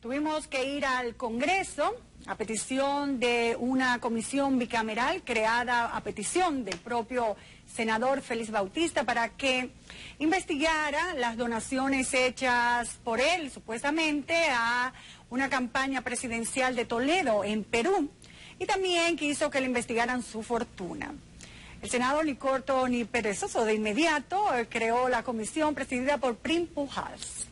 Tuvimos que ir al Congreso a petición de una comisión bicameral creada a petición del propio senador Félix Bautista para que investigara las donaciones hechas por él, supuestamente, a una campaña presidencial de Toledo, en Perú, y también quiso que le investigaran su fortuna. El senador, ni corto ni perezoso, de inmediato creó la comisión presidida por Prim Pujals.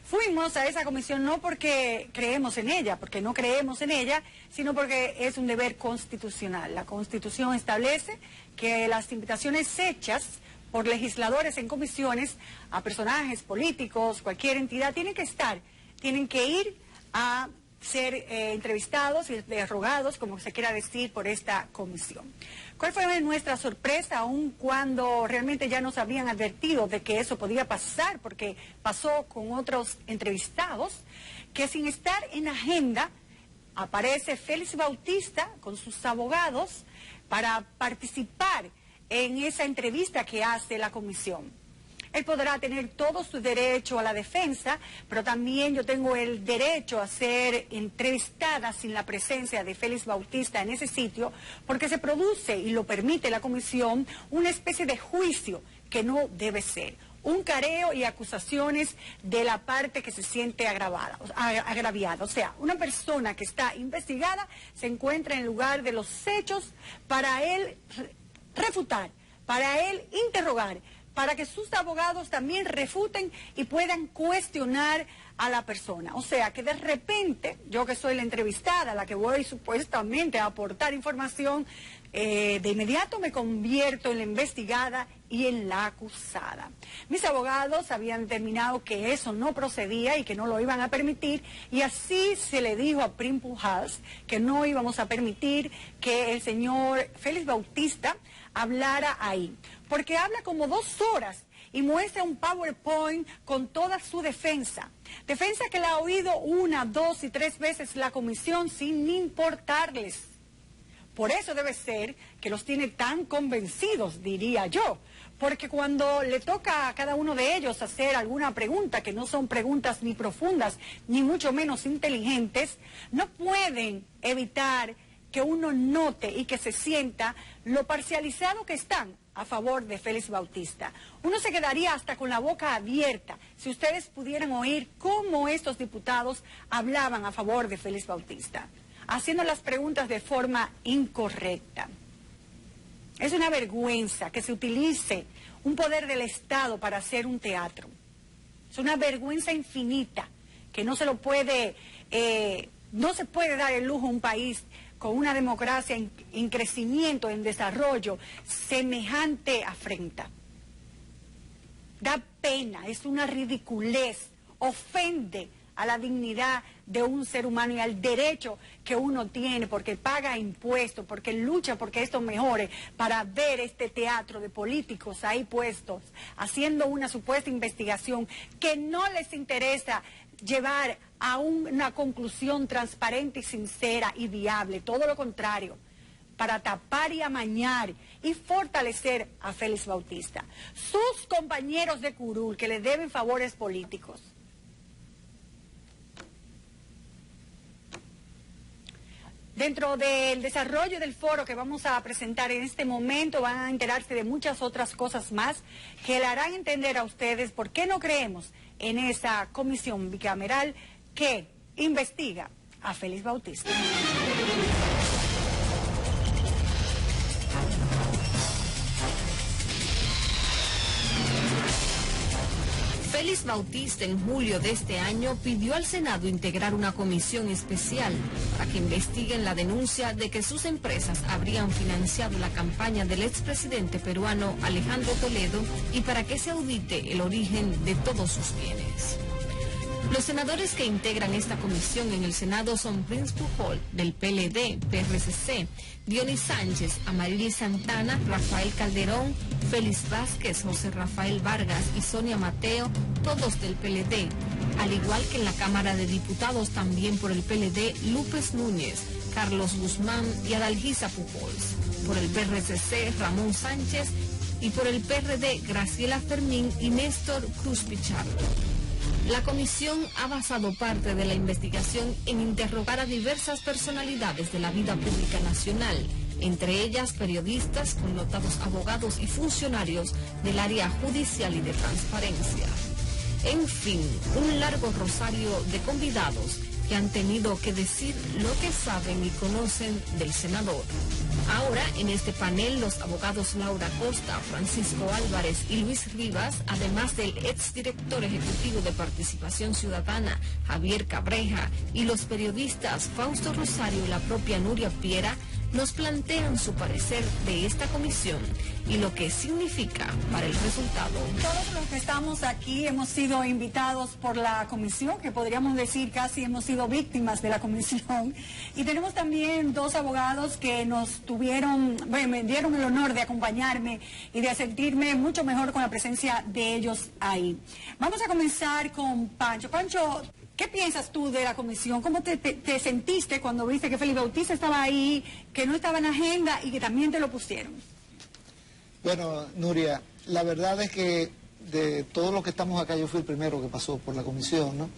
Fuimos a esa comisión no porque creemos en ella, porque no creemos en ella, sino porque es un deber constitucional. La Constitución establece que las invitaciones hechas por legisladores en comisiones a personajes políticos, cualquier entidad, tienen que ir a ser entrevistados y interrogados, como se quiera decir, por esta comisión. ¿Cuál fue nuestra sorpresa, aun cuando realmente ya nos habían advertido de que eso podía pasar, porque pasó con otros entrevistados, que sin estar en agenda aparece Félix Bautista con sus abogados para participar en esa entrevista que hace la comisión? Él podrá tener todo su derecho a la defensa, pero también yo tengo el derecho a ser entrevistada sin la presencia de Félix Bautista en ese sitio, porque se produce, y lo permite la comisión, una especie de juicio que no debe ser. Un careo y acusaciones de la parte que se siente agraviada. O sea, una persona que está investigada se encuentra en el lugar de los hechos para él refutar, para él interrogar, para que sus abogados también refuten y puedan cuestionar a la persona. O sea, que de repente, yo que soy la entrevistada, la que voy supuestamente a aportar información, de inmediato me convierto en la investigada y en la acusada. Mis abogados habían determinado que eso no procedía y que no lo iban a permitir, y así se le dijo a Prim Pujals que no íbamos a permitir que el señor Félix Bautista hablara ahí, porque habla como 2 horas y muestra un PowerPoint con toda su defensa que la ha oído 1, 2 y 3 veces la comisión sin importarles. Por eso debe ser que los tiene tan convencidos, diría yo, porque cuando le toca a cada uno de ellos hacer alguna pregunta, que no son preguntas ni profundas, ni mucho menos inteligentes, no pueden evitar que uno note y que se sienta lo parcializado que están a favor de Félix Bautista. Uno se quedaría hasta con la boca abierta si ustedes pudieran oír cómo estos diputados hablaban a favor de Félix Bautista, haciendo las preguntas de forma incorrecta. Es una vergüenza que se utilice un poder del Estado para hacer un teatro. Es una vergüenza infinita que no se lo puede, no se puede dar el lujo a un país con una democracia en crecimiento, en desarrollo, semejante afrenta. Da pena, es una ridiculez, ofende a la dignidad de un ser humano y al derecho que uno tiene, porque paga impuestos, porque lucha porque esto mejore, para ver este teatro de políticos ahí puestos, haciendo una supuesta investigación que no les interesa llevar a una conclusión transparente y sincera y viable, todo lo contrario, para tapar y amañar y fortalecer a Félix Bautista. Sus compañeros de curul que le deben favores políticos. Dentro del desarrollo del foro que vamos a presentar en este momento van a enterarse de muchas otras cosas más que le harán entender a ustedes por qué no creemos en esa comisión bicameral que investiga a Félix Bautista. Félix Bautista en julio de este año pidió al Senado integrar una comisión especial para que investiguen la denuncia de que sus empresas habrían financiado la campaña del expresidente peruano Alejandro Toledo y para que se audite el origen de todos sus bienes. Los senadores que integran esta comisión en el Senado son Prim Pujals, del PLD, PRCC, Dionis Sánchez, Amarilis Santana, Rafael Calderón, Félix Vázquez, José Rafael Vargas y Sonia Mateo, todos del PLD. Al igual que en la Cámara de Diputados, también por el PLD, López Núñez, Carlos Guzmán y Adalgisa Pujols. Por el PRCC, Ramón Sánchez, y por el PRD, Graciela Fermín y Néstor Cruz Pichardo. La comisión ha basado parte de la investigación en interrogar a diversas personalidades de la vida pública nacional, entre ellas periodistas, connotados abogados y funcionarios del área judicial y de transparencia. En fin, un largo rosario de convidados que han tenido que decir lo que saben y conocen del senador. Ahora, en este panel, los abogados Laura Costa, Francisco Álvarez y Luis Rivas, además del exdirector ejecutivo de Participación Ciudadana, Javier Cabreja, y los periodistas Fausto Rosario y la propia Nuria Piera, nos plantean su parecer de esta comisión y lo que significa para el resultado. Todos los que estamos aquí hemos sido invitados por la comisión, que podríamos decir casi hemos sido víctimas de la comisión. Y tenemos también dos abogados que me dieron el honor de acompañarme y de sentirme mucho mejor con la presencia de ellos ahí. Vamos a comenzar con Pancho. Pancho, ¿qué piensas tú de la comisión? ¿Cómo te sentiste cuando viste que Félix Bautista estaba ahí, que no estaba en agenda y que también te lo pusieron? Bueno, Nuria, la verdad es que de todos los que estamos acá, yo fui el primero que pasó por la comisión, ¿no?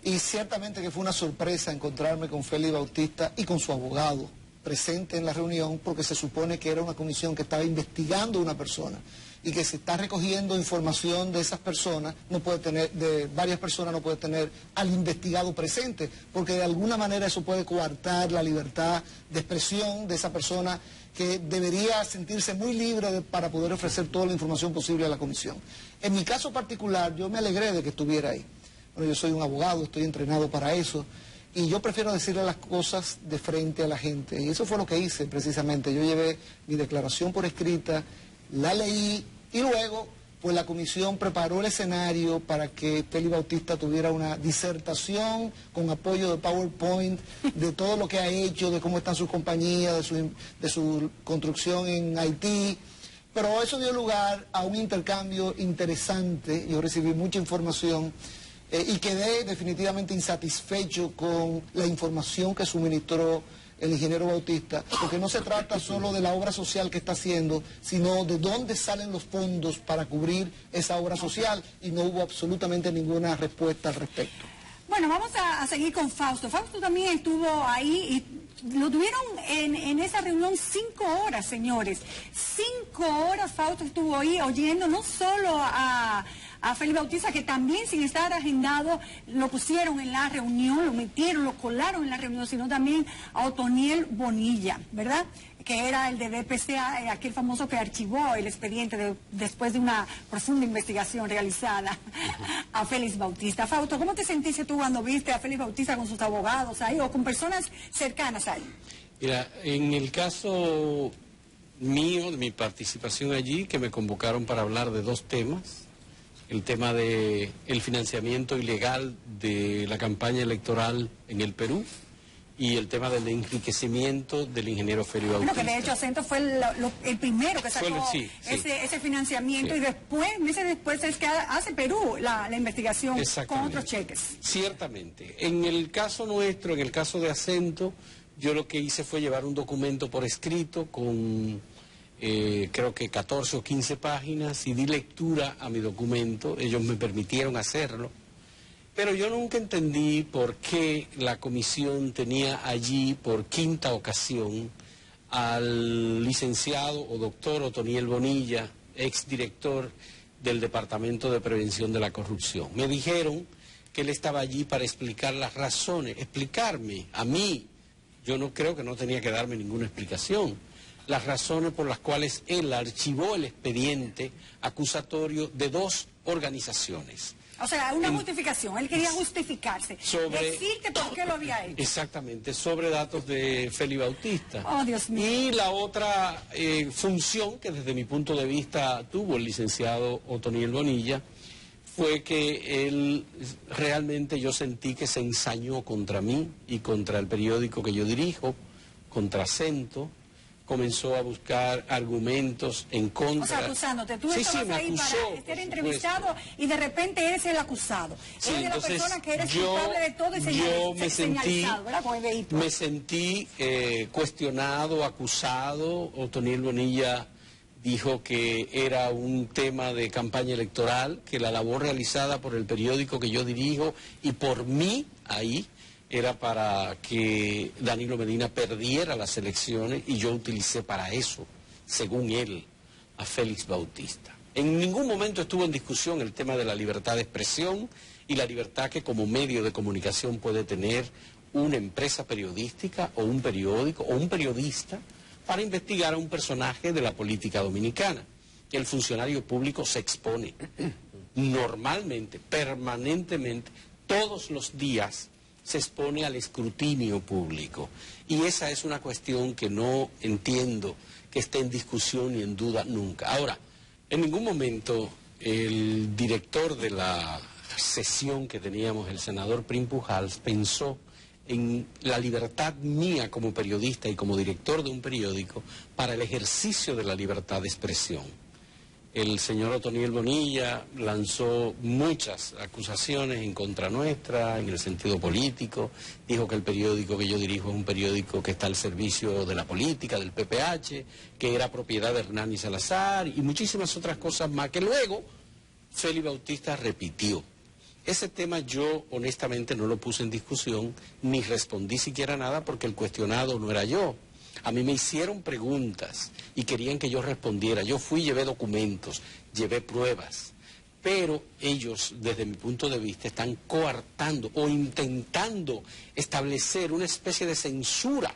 Y ciertamente que fue una sorpresa encontrarme con Félix Bautista y con su abogado presente en la reunión, porque se supone que era una comisión que estaba investigando a una persona y que se está recogiendo información de esas personas, de varias personas no puede tener al investigado presente, porque de alguna manera eso puede coartar la libertad de expresión de esa persona que debería sentirse muy libre para poder ofrecer toda la información posible a la comisión. En mi caso particular, yo me alegré de que estuviera ahí. Bueno, yo soy un abogado, estoy entrenado para eso, y yo prefiero decirle las cosas de frente a la gente, y eso fue lo que hice precisamente. Yo llevé mi declaración por escrita, la leí, y luego pues la comisión preparó el escenario para que Félix Bautista tuviera una disertación con apoyo de PowerPoint de todo lo que ha hecho, de cómo están sus compañías, de su construcción en Haití. Pero eso dio lugar a un intercambio interesante. Yo recibí mucha información y quedé definitivamente insatisfecho con la información que suministró el ingeniero Bautista, porque no se trata solo de la obra social que está haciendo, sino de dónde salen los fondos para cubrir esa obra social, y no hubo absolutamente ninguna respuesta al respecto. Bueno, vamos a seguir con Fausto. Fausto también estuvo ahí y lo tuvieron en esa reunión 5 horas, señores. 5 horas Fausto estuvo ahí oyendo no solo a Félix Bautista, que también sin estar agendado lo pusieron en la reunión, lo metieron, lo colaron en la reunión, sino también a Otoniel Bonilla, ¿verdad? Que era el de BPCA, aquel famoso que archivó el expediente después de una profunda investigación realizada a Félix Bautista. Fausto, ¿cómo te sentiste tú cuando viste a Félix Bautista con sus abogados ahí o con personas cercanas a él? Mira, en el caso mío, de mi participación allí, que me convocaron para hablar de 2 temas, el tema del financiamiento ilegal de la campaña electoral en el Perú y el tema del enriquecimiento del ingeniero Félix Bautista. Bueno, que de hecho Acento fue el primero que sacó ese financiamiento, y después, meses después, es que hace Perú la investigación con otros cheques. Ciertamente. En el caso nuestro, en el caso de Acento, yo lo que hice fue llevar un documento por escrito con creo que 14 o 15 páginas, y di lectura a mi documento. Ellos me permitieron hacerlo, pero yo nunca entendí por qué la comisión tenía allí por 5ª ocasión al licenciado o doctor Otoniel Bonilla, exdirector del Departamento de Prevención de la Corrupción. Me dijeron que él estaba allí para explicar las razones, explicarme a mí. Yo no creo que no tenía que darme ninguna explicación. Las razones por las cuales él archivó el expediente acusatorio de 2 organizaciones. O sea, una justificación, él quería justificarse, decirte por qué lo había hecho. Exactamente, sobre datos de Félix Bautista. Oh, Dios mío. Y la otra función que desde mi punto de vista tuvo el licenciado Otoniel Bonilla fue que él realmente, yo sentí que se ensañó contra mí y contra el periódico que yo dirijo, contra Acento. Comenzó a buscar argumentos en contra. O sea, acusándote. Tú estabas ahí para ser entrevistado y de repente eres el acusado. Sí, eres la persona que eres culpable de todo y señalizado, ¿verdad? Me sentí cuestionado, acusado. Otoniel Bonilla dijo que era un tema de campaña electoral, que la labor realizada por el periódico que yo dirijo y por mí ahí era para que Danilo Medina perdiera las elecciones y yo utilicé para eso, según él, a Félix Bautista. En ningún momento estuvo en discusión el tema de la libertad de expresión y la libertad que como medio de comunicación puede tener una empresa periodística o un periódico o un periodista para investigar a un personaje de la política dominicana. El funcionario público se expone normalmente, permanentemente, todos los días se expone al escrutinio público. Y esa es una cuestión que no entiendo que esté en discusión ni en duda nunca. Ahora, en ningún momento el director de la sesión que teníamos, el senador Prim Pujals, pensó en la libertad mía como periodista y como director de un periódico para el ejercicio de la libertad de expresión. El señor Otoniel Bonilla lanzó muchas acusaciones en contra nuestra, en el sentido político, dijo que el periódico que yo dirijo es un periódico que está al servicio de la política, del PPH, que era propiedad de Hernán y Salazar y muchísimas otras cosas más que luego Félix Bautista repitió. Ese tema yo honestamente no lo puse en discusión, ni respondí siquiera nada porque el cuestionado no era yo. A mí me hicieron preguntas y querían que yo respondiera. Yo fui, llevé documentos, llevé pruebas, pero ellos, desde mi punto de vista, están coartando o intentando establecer una especie de censura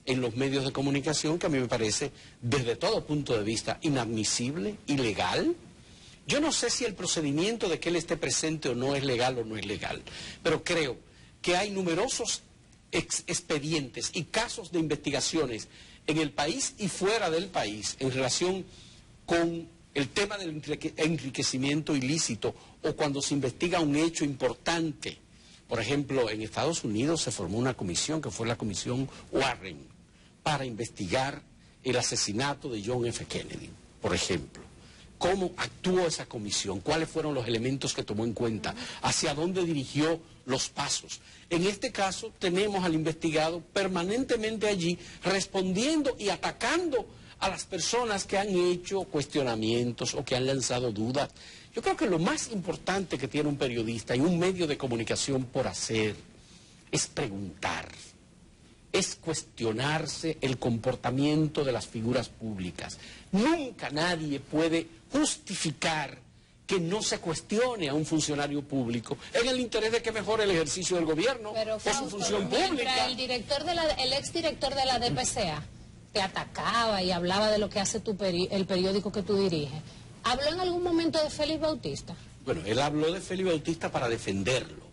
en los medios de comunicación que a mí me parece, desde todo punto de vista, inadmisible, ilegal. Yo no sé si el procedimiento de que él esté presente o no es legal o no es legal, pero creo que hay numerosos expedientes y casos de investigaciones en el país y fuera del país en relación con el tema del enriquecimiento ilícito o cuando se investiga un hecho importante. Por ejemplo, en Estados Unidos se formó una comisión que fue la comisión Warren para investigar el asesinato de John F. Kennedy, por ejemplo. ¿Cómo actuó esa comisión? ¿Cuáles fueron los elementos que tomó en cuenta? ¿Hacia dónde dirigió los pasos? En este caso tenemos al investigado permanentemente allí respondiendo y atacando a las personas que han hecho cuestionamientos o que han lanzado dudas. Yo creo que lo más importante que tiene un periodista y un medio de comunicación por hacer es preguntar. Es cuestionarse el comportamiento de las figuras públicas. Nunca nadie puede justificar que no se cuestione a un funcionario público en el interés de que mejore el ejercicio del gobierno o su función pública. El exdirector de la DPCA te atacaba y hablaba de lo que hace el periódico que tú diriges. ¿Habló en algún momento de Félix Bautista? Bueno, él habló de Félix Bautista para defenderlo.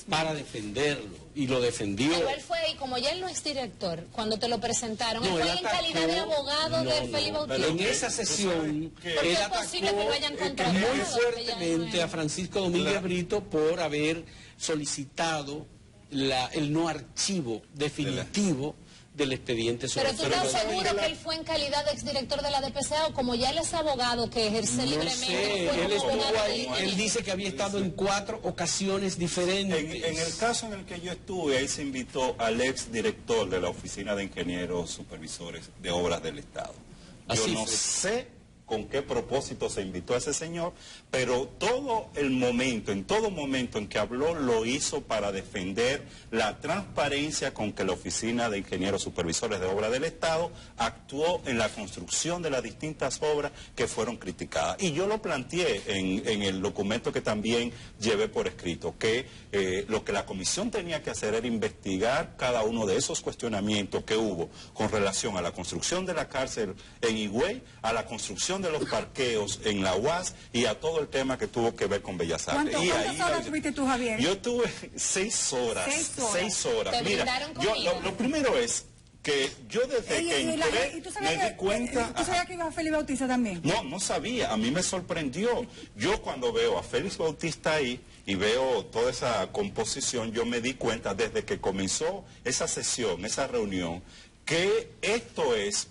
Para defenderlo, y lo defendió. Pero él fue, y como ya él no es director, cuando te lo presentaron, él fue en calidad de abogado de Félix Bautista. En esa sesión, él atacó muy fuertemente a Francisco Domínguez Brito por haber solicitado el no archivo definitivo del expediente sobre Pero tú estás seguro que él fue en calidad de exdirector de la DPCA o como ya él es abogado que ejerce libremente. Sé, él estuvo ahí, él dice que había estado en 4 ocasiones diferentes. En el caso en el que yo estuve, ahí se invitó al exdirector de la Oficina de Ingenieros Supervisores de Obras del Estado. Yo no sé con qué propósito se invitó a ese señor, pero en todo momento en que habló, lo hizo para defender la transparencia con que la Oficina de Ingenieros Supervisores de Obras del Estado actuó en la construcción de las distintas obras que fueron criticadas. Y yo lo planteé en el documento que también llevé por escrito, que lo que la comisión tenía que hacer era investigar cada uno de esos cuestionamientos que hubo con relación a la construcción de la cárcel en Higüey, a la construcción de los parqueos en la UAS y a todo el tema que tuvo que ver con Bellas Artes. ¿Cuántas horas tuviste tú, Javier? Yo tuve 6 horas. 6 horas. Mira, lo primero es que yo desde que entré me di cuenta... ¿Tú sabías que iba a Félix Bautista también? No sabía, a mí me sorprendió. Yo cuando veo a Félix Bautista ahí y veo toda esa composición, yo me di cuenta desde que comenzó esa sesión, esa reunión, que esto es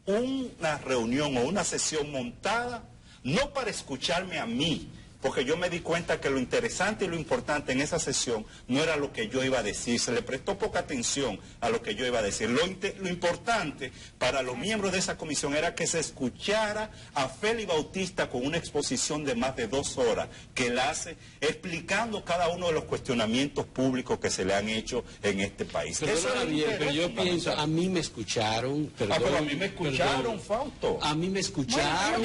una reunión o una sesión montada, no para escucharme a mí, porque yo me di cuenta que lo interesante y lo importante en esa sesión no era lo que yo iba a decir, se le prestó poca atención a lo que yo iba a decir. Lo importante para los miembros de esa comisión era que se escuchara a Félix Bautista con una exposición de más de 2 horas que él hace, explicando cada uno de los cuestionamientos públicos que se le han hecho en este país. Pero yo pienso, a mí me escucharon, pero a mí me escucharon, Fausto. A mí me escucharon.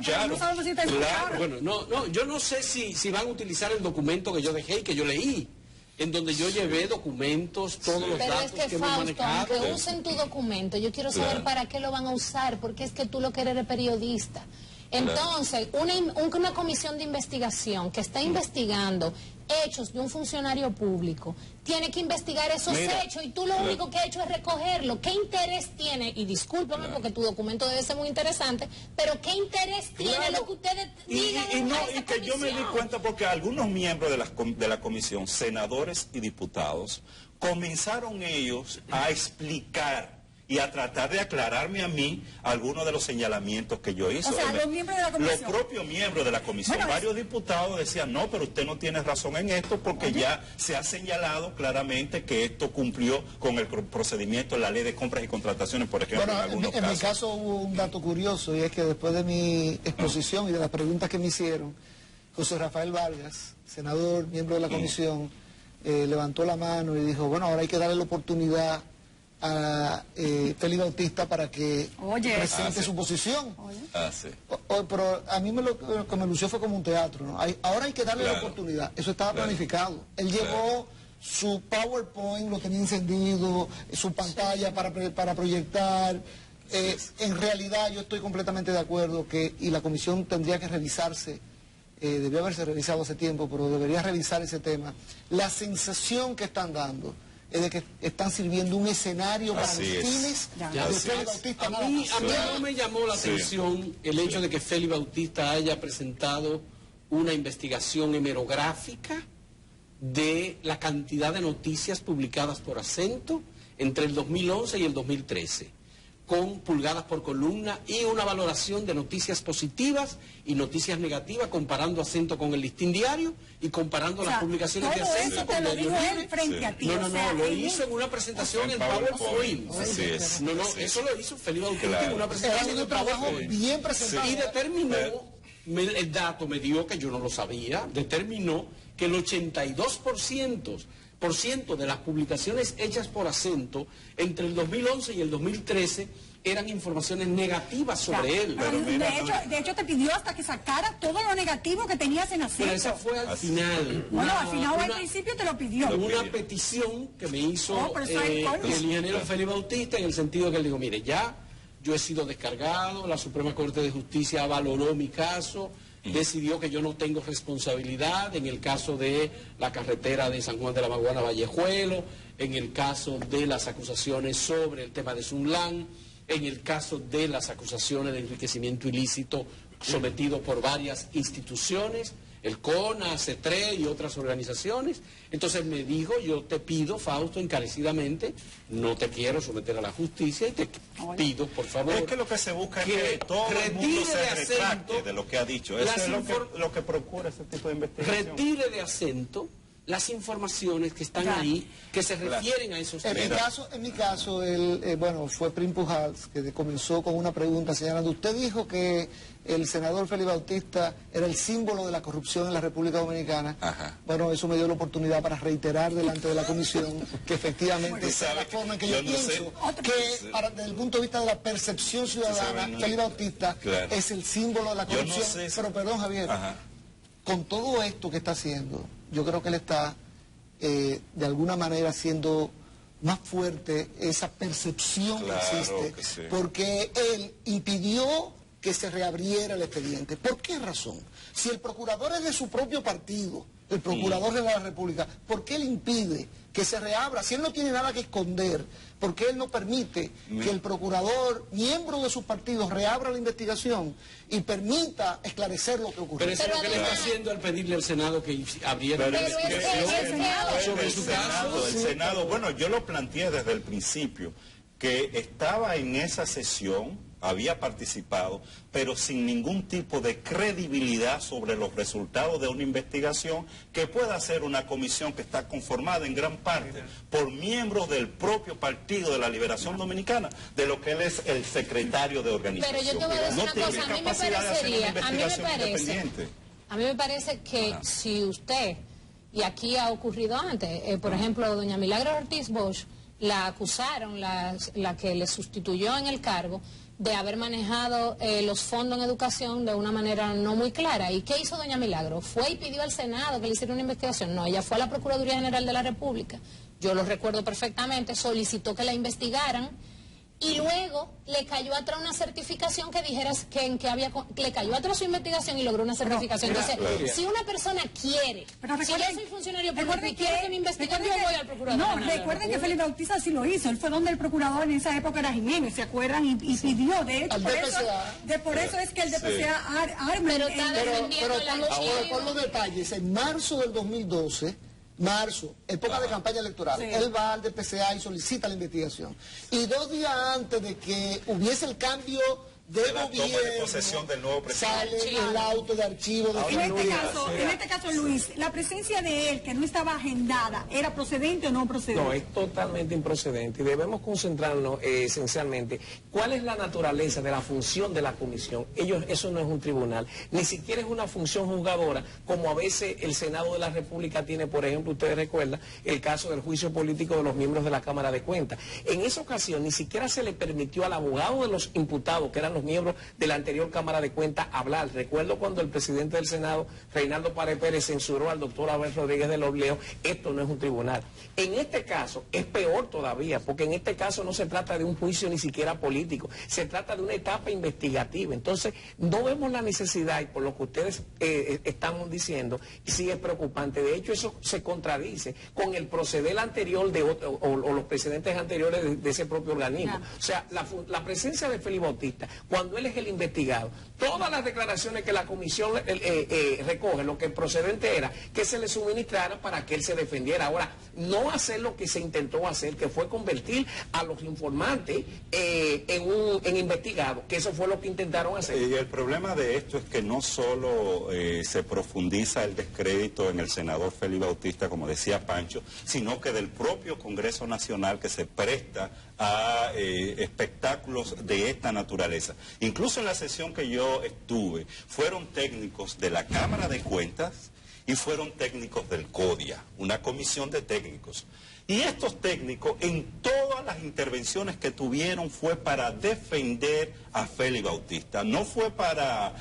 Claro. Bueno, yo no sé si van a utilizar el documento que yo dejé y que yo leí, en donde yo llevé documentos, todos los datos que hemos manejado. Aunque usen tu documento, yo quiero saber para qué lo van a usar, porque es que tú lo que eres periodista. Entonces, una comisión de investigación que está investigando hechos de un funcionario público tiene que investigar esos hechos y tú lo único que has hecho es recogerlo. ¿Qué interés tiene? Y discúlpame porque tu documento debe ser muy interesante, pero ¿qué interés tiene lo que ustedes digan? Y que yo me di cuenta porque algunos miembros de la comisión, senadores y diputados, comenzaron ellos a explicar y a tratar de aclararme a mí algunos de los señalamientos que yo hice. O sea, los miembros de la comisión. Los propios miembros de la comisión. Bueno, varios diputados decían, no, pero usted no tiene razón en esto porque ya se ha señalado claramente que esto cumplió con el procedimiento de la ley de compras y contrataciones, por ejemplo, en algunos casos. En mi caso hubo un dato curioso y es que después de mi exposición y de las preguntas que me hicieron, José Rafael Vargas, senador, miembro de la comisión, levantó la mano y dijo, bueno, ahora hay que darle la oportunidad a Félix Bautista para que presente su posición. Pero a mí lo que me lució fue como un teatro, ¿no? Ahora hay que darle la oportunidad. Eso estaba planificado. Él llevó su PowerPoint, lo tenía encendido, su pantalla para proyectar. En realidad yo estoy completamente de acuerdo y la comisión tendría que revisarse, debió haberse revisado hace tiempo, pero debería revisar ese tema. La sensación que están dando es de que están sirviendo un escenario para los fines de Félix Bautista. A mí no me llamó la atención el hecho de que Félix Bautista haya presentado una investigación hemerográfica de la cantidad de noticias publicadas por Acento entre el 2011 y el 2013, con pulgadas por columna y una valoración de noticias positivas y noticias negativas, comparando Acento con el Listín Diario y comparando las publicaciones de Acento con el Diario Libre. Frente a ti, lo hizo en una presentación en PowerPoint. Eso lo hizo Félix Bautista en una presentación en PowerPoint. Bien presentado. Y determinó, el dato me dio que yo no lo sabía, determinó que el 82% de las publicaciones hechas por Acento entre el 2011 y el 2013 eran informaciones negativas sobre él. De hecho, te pidió hasta que sacara todo lo negativo que tenías en Acento. Pero esa fue al final. Bueno, al final o al principio te lo pidió. Una petición que me hizo el ingeniero Félix Bautista, en el sentido que él dijo, mire, ya yo he sido descargado, la Suprema Corte de Justicia valoró mi caso, decidió que yo no tengo responsabilidad en el caso de la carretera de San Juan de la Maguana Vallejuelo, en el caso de las acusaciones sobre el tema de Sunlán, en el caso de las acusaciones de enriquecimiento ilícito sometido por varias instituciones, el CONA, C3 y otras organizaciones. Entonces me dijo, yo te pido, Fausto, encarecidamente, no te quiero someter a la justicia y te pido, por favor... Es que lo que se busca es que todo el mundo se retracte de lo que ha dicho. Eso es lo que procura ese tipo de investigación. Retire de Acento las informaciones que están ahí, que se refieren a esos temas. En mi caso, fue Prim Pujals, que comenzó con una pregunta señalando, usted dijo que el senador Félix Bautista era el símbolo de la corrupción en la República Dominicana. Bueno, eso me dio la oportunidad para reiterar delante de la comisión que efectivamente esa es la forma en que yo pienso, que desde el punto de vista de la percepción ciudadana, Félix Bautista es el símbolo de la corrupción. Pero perdón, Javier, con todo esto que está haciendo, yo creo que él está de alguna manera haciendo más fuerte esa percepción que existe, porque él impidió que se reabriera el expediente. ¿Por qué razón? Si el procurador es de su propio partido, el procurador de la República, ¿por qué él impide que se reabra? Si él no tiene nada que esconder, ¿por qué él no permite que el procurador, miembro de sus partidos, reabra la investigación y permita esclarecer lo que ocurrió? Pero eso es lo que le está haciendo al pedirle al Senado que abriera la investigación sobre su caso. El Senado, bueno, yo lo planteé desde el principio, que estaba en esa sesión había participado, pero sin ningún tipo de credibilidad sobre los resultados de una investigación que pueda hacer una comisión que está conformada en gran parte por miembros del propio Partido de la Liberación Dominicana, de lo que él es el secretario de organización. Pero yo te voy a decir una cosa, a mí me parece que si usted, y aquí ha ocurrido antes, por ejemplo, doña Milagros Ortiz Bosch, la acusaron, la que le sustituyó en el cargo, de haber manejado los fondos en educación de una manera no muy clara. ¿Y qué hizo doña Milagro? Fue y pidió al Senado que le hiciera una investigación. No, ella fue a la Procuraduría General de la República. Yo lo recuerdo perfectamente, solicitó que la investigaran y luego le cayó atrás una certificación que dijera le cayó atrás su investigación y logró una certificación. Entonces, si una persona quiere, si yo soy funcionario público y quiere que me investiguen, yo voy al procurador. No, recuerden que Félix Bautista sí lo hizo. Él fue donde el procurador en esa época era Jiménez, ¿se acuerdan? Y pidió, de hecho, por eso es que el DPCA arma. Pero está defendiendo por los detalles, en marzo del 2012... época de campaña electoral, él va al DPCA y solicita la investigación. Y 2 días antes de que hubiese el cambio de gobierno, de posesión del nuevo presidente, sale el auto de archivo de en este caso, Luis, la presencia de él, que no estaba agendada, ¿era procedente o no procedente? No, es totalmente improcedente y debemos concentrarnos esencialmente cuál es la naturaleza de la función de la comisión. Eso no es un tribunal, ni siquiera es una función juzgadora, como a veces el Senado de la República tiene, por ejemplo, ustedes recuerdan el caso del juicio político de los miembros de la Cámara de Cuentas. En esa ocasión ni siquiera se le permitió al abogado de los imputados, que eran los miembros de la anterior Cámara de Cuentas, hablar. Recuerdo cuando el presidente del Senado, Reinaldo Pared Pérez, censuró al doctor Abel Rodríguez de Lobleo. Esto no es un tribunal. En este caso es peor todavía, porque en este caso no se trata de un juicio ni siquiera político, se trata de una etapa investigativa. Entonces no vemos la necesidad, y por lo que ustedes están diciendo, sí es preocupante. De hecho, eso se contradice con el proceder anterior o los precedentes anteriores de ese propio organismo. O sea, la presencia de Félix Bautista, cuando él es el investigado, todas las declaraciones que la comisión recoge, lo que el procedente era que se le suministrara para que él se defendiera. Ahora, no hacer lo que se intentó hacer, que fue convertir a los informantes en investigados, que eso fue lo que intentaron hacer. Y el problema de esto es que no solo se profundiza el descrédito en el senador Félix Bautista, como decía Pancho, sino que del propio Congreso Nacional, que se presta a espectáculos de esta naturaleza. Incluso en la sesión que yo estuve, fueron técnicos de la Cámara de Cuentas y fueron técnicos del CODIA, una comisión de técnicos. Y estos técnicos, en todas las intervenciones que tuvieron, fue para defender a Félix Bautista. No fue para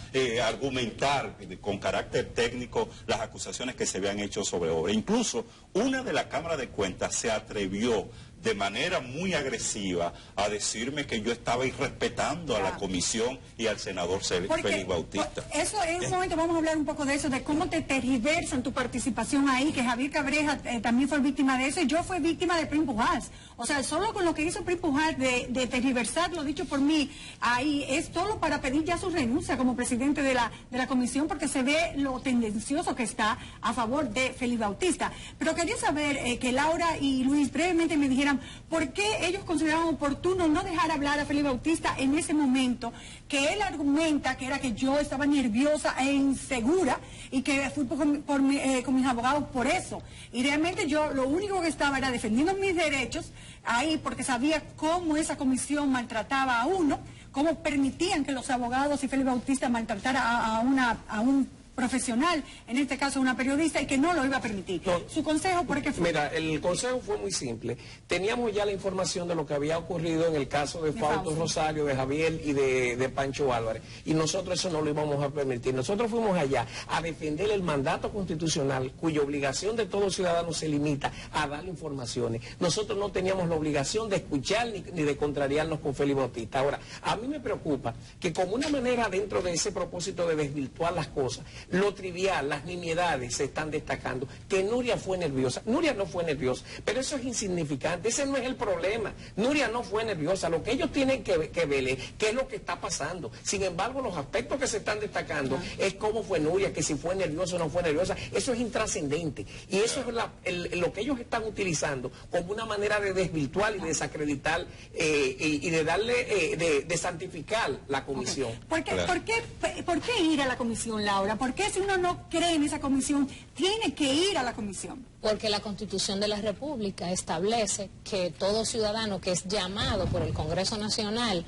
argumentar con carácter técnico las acusaciones que se habían hecho sobre obra. Incluso una de la Cámara de Cuentas se atrevió de manera muy agresiva a decirme que yo estaba irrespetando a la comisión y al senador Félix Bautista. Eso en un momento vamos a hablar un poco de eso, de cómo te tergiversan tu participación ahí, que Javier Cabreja también fue víctima de eso, y yo fui víctima de Prim Pujals. O sea, solo con lo que hizo Prim Pujals de tergiversar lo dicho por mí, ahí es solo para pedir ya su renuncia como presidente de la comisión, porque se ve lo tendencioso que está a favor de Félix Bautista. Pero quería saber que Laura y Luis brevemente me dijeran por qué ellos consideraban oportuno no dejar hablar a Félix Bautista en ese momento, que él argumenta que era que yo estaba nerviosa e insegura y que fui con mis abogados por eso. Y realmente yo lo único que estaba era defendiendo mis derechos ahí, porque sabía cómo esa comisión maltrataba a uno, cómo permitían que los abogados y Félix Bautista maltratara a un profesional, en este caso una periodista, y que no lo iba a permitir. No, ¿su consejo por qué fue? Mira, el consejo fue muy simple. Teníamos ya la información de lo que había ocurrido en el caso de Fausto Rosario, de Javier y de Pancho Álvarez, y nosotros eso no lo íbamos a permitir. Nosotros fuimos allá a defender el mandato constitucional, cuya obligación de todo ciudadano se limita a dar informaciones. Nosotros no teníamos la obligación de escuchar ni de contrariarnos con Félix Bautista. Ahora, a mí me preocupa que como una manera dentro de ese propósito de desvirtuar las cosas, Lo trivial, las nimiedades se están destacando. Que Nuria fue nerviosa. Nuria no fue nerviosa, pero eso es insignificante. Ese no es el problema. Nuria no fue nerviosa. Lo que ellos tienen que ver es qué es lo que está pasando. Sin embargo, los aspectos que se están destacando es cómo fue Nuria, que si fue nerviosa o no fue nerviosa. Eso es intrascendente. Y eso es lo que ellos están utilizando como una manera de desvirtuar y de desacreditar y de darle, de santificar la comisión. ¿Por qué ir a la comisión, Laura? ¿Por qué si uno no cree en esa comisión, tiene que ir a la comisión? Porque la Constitución de la República establece que todo ciudadano que es llamado por el Congreso Nacional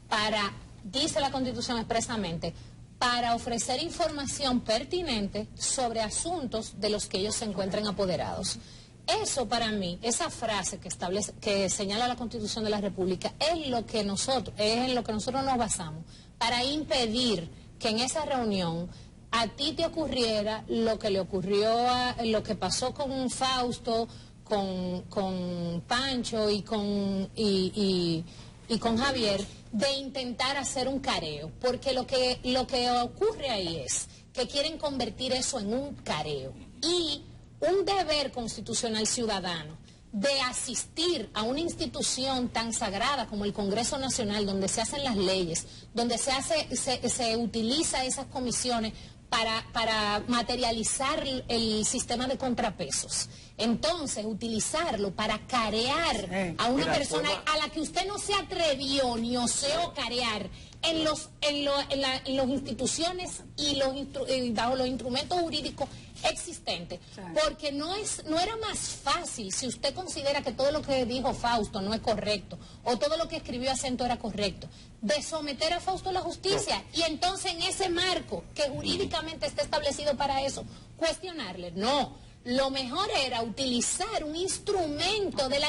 para, dice la Constitución expresamente, para ofrecer información pertinente sobre asuntos de los que ellos se encuentren apoderados. Eso para mí, esa frase que señala la Constitución de la República, es en lo que nosotros nos basamos para impedir que en esa reunión a ti te ocurriera lo que le ocurrió, lo que pasó con Fausto, con Pancho y con Javier, de intentar hacer un careo, porque lo que ocurre ahí es que quieren convertir eso en un careo y un deber constitucional ciudadano de asistir a una institución tan sagrada como el Congreso Nacional, donde se hacen las leyes, donde se utiliza esas comisiones para materializar el sistema de contrapesos. Entonces, utilizarlo para carear a una persona a la que usted no se atrevió ni osó carear en las instituciones y bajo los instrumentos jurídicos existentes, porque no era más fácil, si usted considera que todo lo que dijo Fausto no es correcto o todo lo que escribió Acento era correcto, de someter a Fausto a la justicia y entonces en ese marco que jurídicamente está establecido para eso, cuestionarle. No, lo mejor era utilizar un instrumento de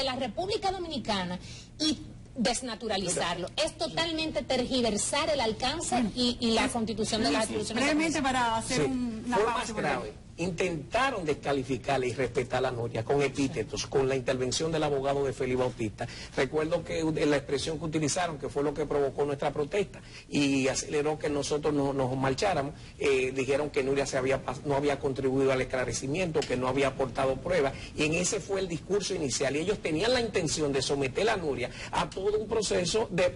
la República Dominicana y desnaturalizarlo. Es totalmente tergiversar el alcance y la Constitución de la Constitución. Brevemente para hacer una pausa. Fue más grave. Intentaron descalificarla y respetar a Nuria con epítetos, con la intervención del abogado de Félix Bautista. Recuerdo que la expresión que utilizaron, que fue lo que provocó nuestra protesta y aceleró que nosotros nos marcháramos, dijeron que Nuria no había contribuido al esclarecimiento, que no había aportado pruebas, y en ese fue el discurso inicial. Y ellos tenían la intención de someter a Nuria a todo un proceso de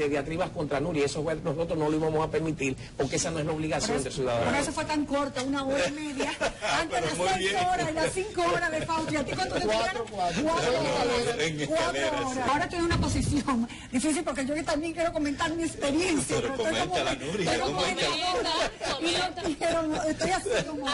diatribas contra Nuria. Eso nosotros no lo íbamos a permitir, porque esa no es la obligación del ciudadano. Por eso fue tan corta, 1 hora y media. Antes de las 6 horas y las 5 horas de Fausto. ¿Y a ti cuánto te quedaron? 4 horas. Ahora estoy en una posición difícil porque yo también quiero comentar mi experiencia. Pero coméntala, Nuria. Estoy así como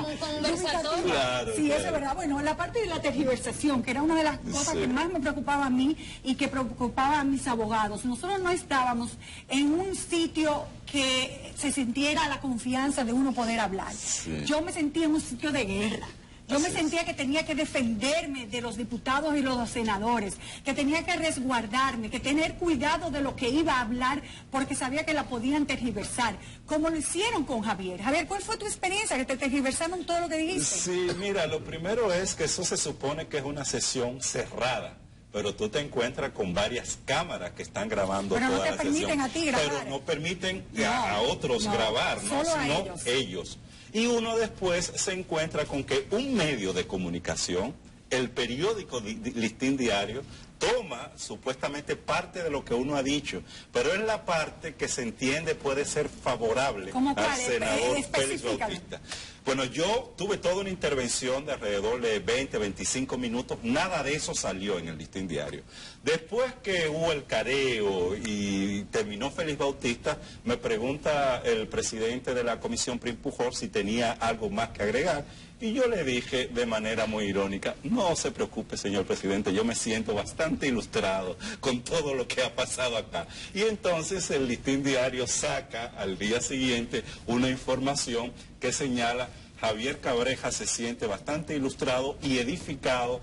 un conversatorio. Claro, sí, eso es verdad. Bueno, la parte de la tergiversación, que era una de las cosas que más me preocupaba a mí y que preocupaba a mis abogados. Nosotros no estábamos en un sitio que se sintiera la confianza de uno poder hablar. Sí. Yo me sentía en un sitio de guerra. Yo me sentía que tenía que defenderme de los diputados y los senadores, que tenía que resguardarme, que tener cuidado de lo que iba a hablar, porque sabía que la podían tergiversar, como lo hicieron con Javier. Javier, ¿cuál fue tu experiencia? ¿Que te tergiversaron todo lo que dijiste? Sí, mira, lo primero es que eso se supone que es una sesión cerrada, pero tú te encuentras con varias cámaras que están grabando pero toda no la te permiten sesión. A ti grabar. Pero no permiten a otros grabar, ¿no? Sino ellos. Y uno después se encuentra con que un medio de comunicación, el periódico Listín Diario, toma supuestamente parte de lo que uno ha dicho, pero es la parte que se entiende puede ser favorable al senador Félix Bautista. Bueno, yo tuve toda una intervención de alrededor de 20, 25 minutos, nada de eso salió en el Listín Diario. Después que hubo el careo y terminó Félix Bautista, me pregunta el presidente de la Comisión PRI Pujol si tenía algo más que agregar. Y yo le dije de manera muy irónica, no se preocupe, señor presidente, yo me siento bastante ilustrado con todo lo que ha pasado acá. Y entonces el Listín Diario saca al día siguiente una información que señala: Javier Cabreja se siente bastante ilustrado y edificado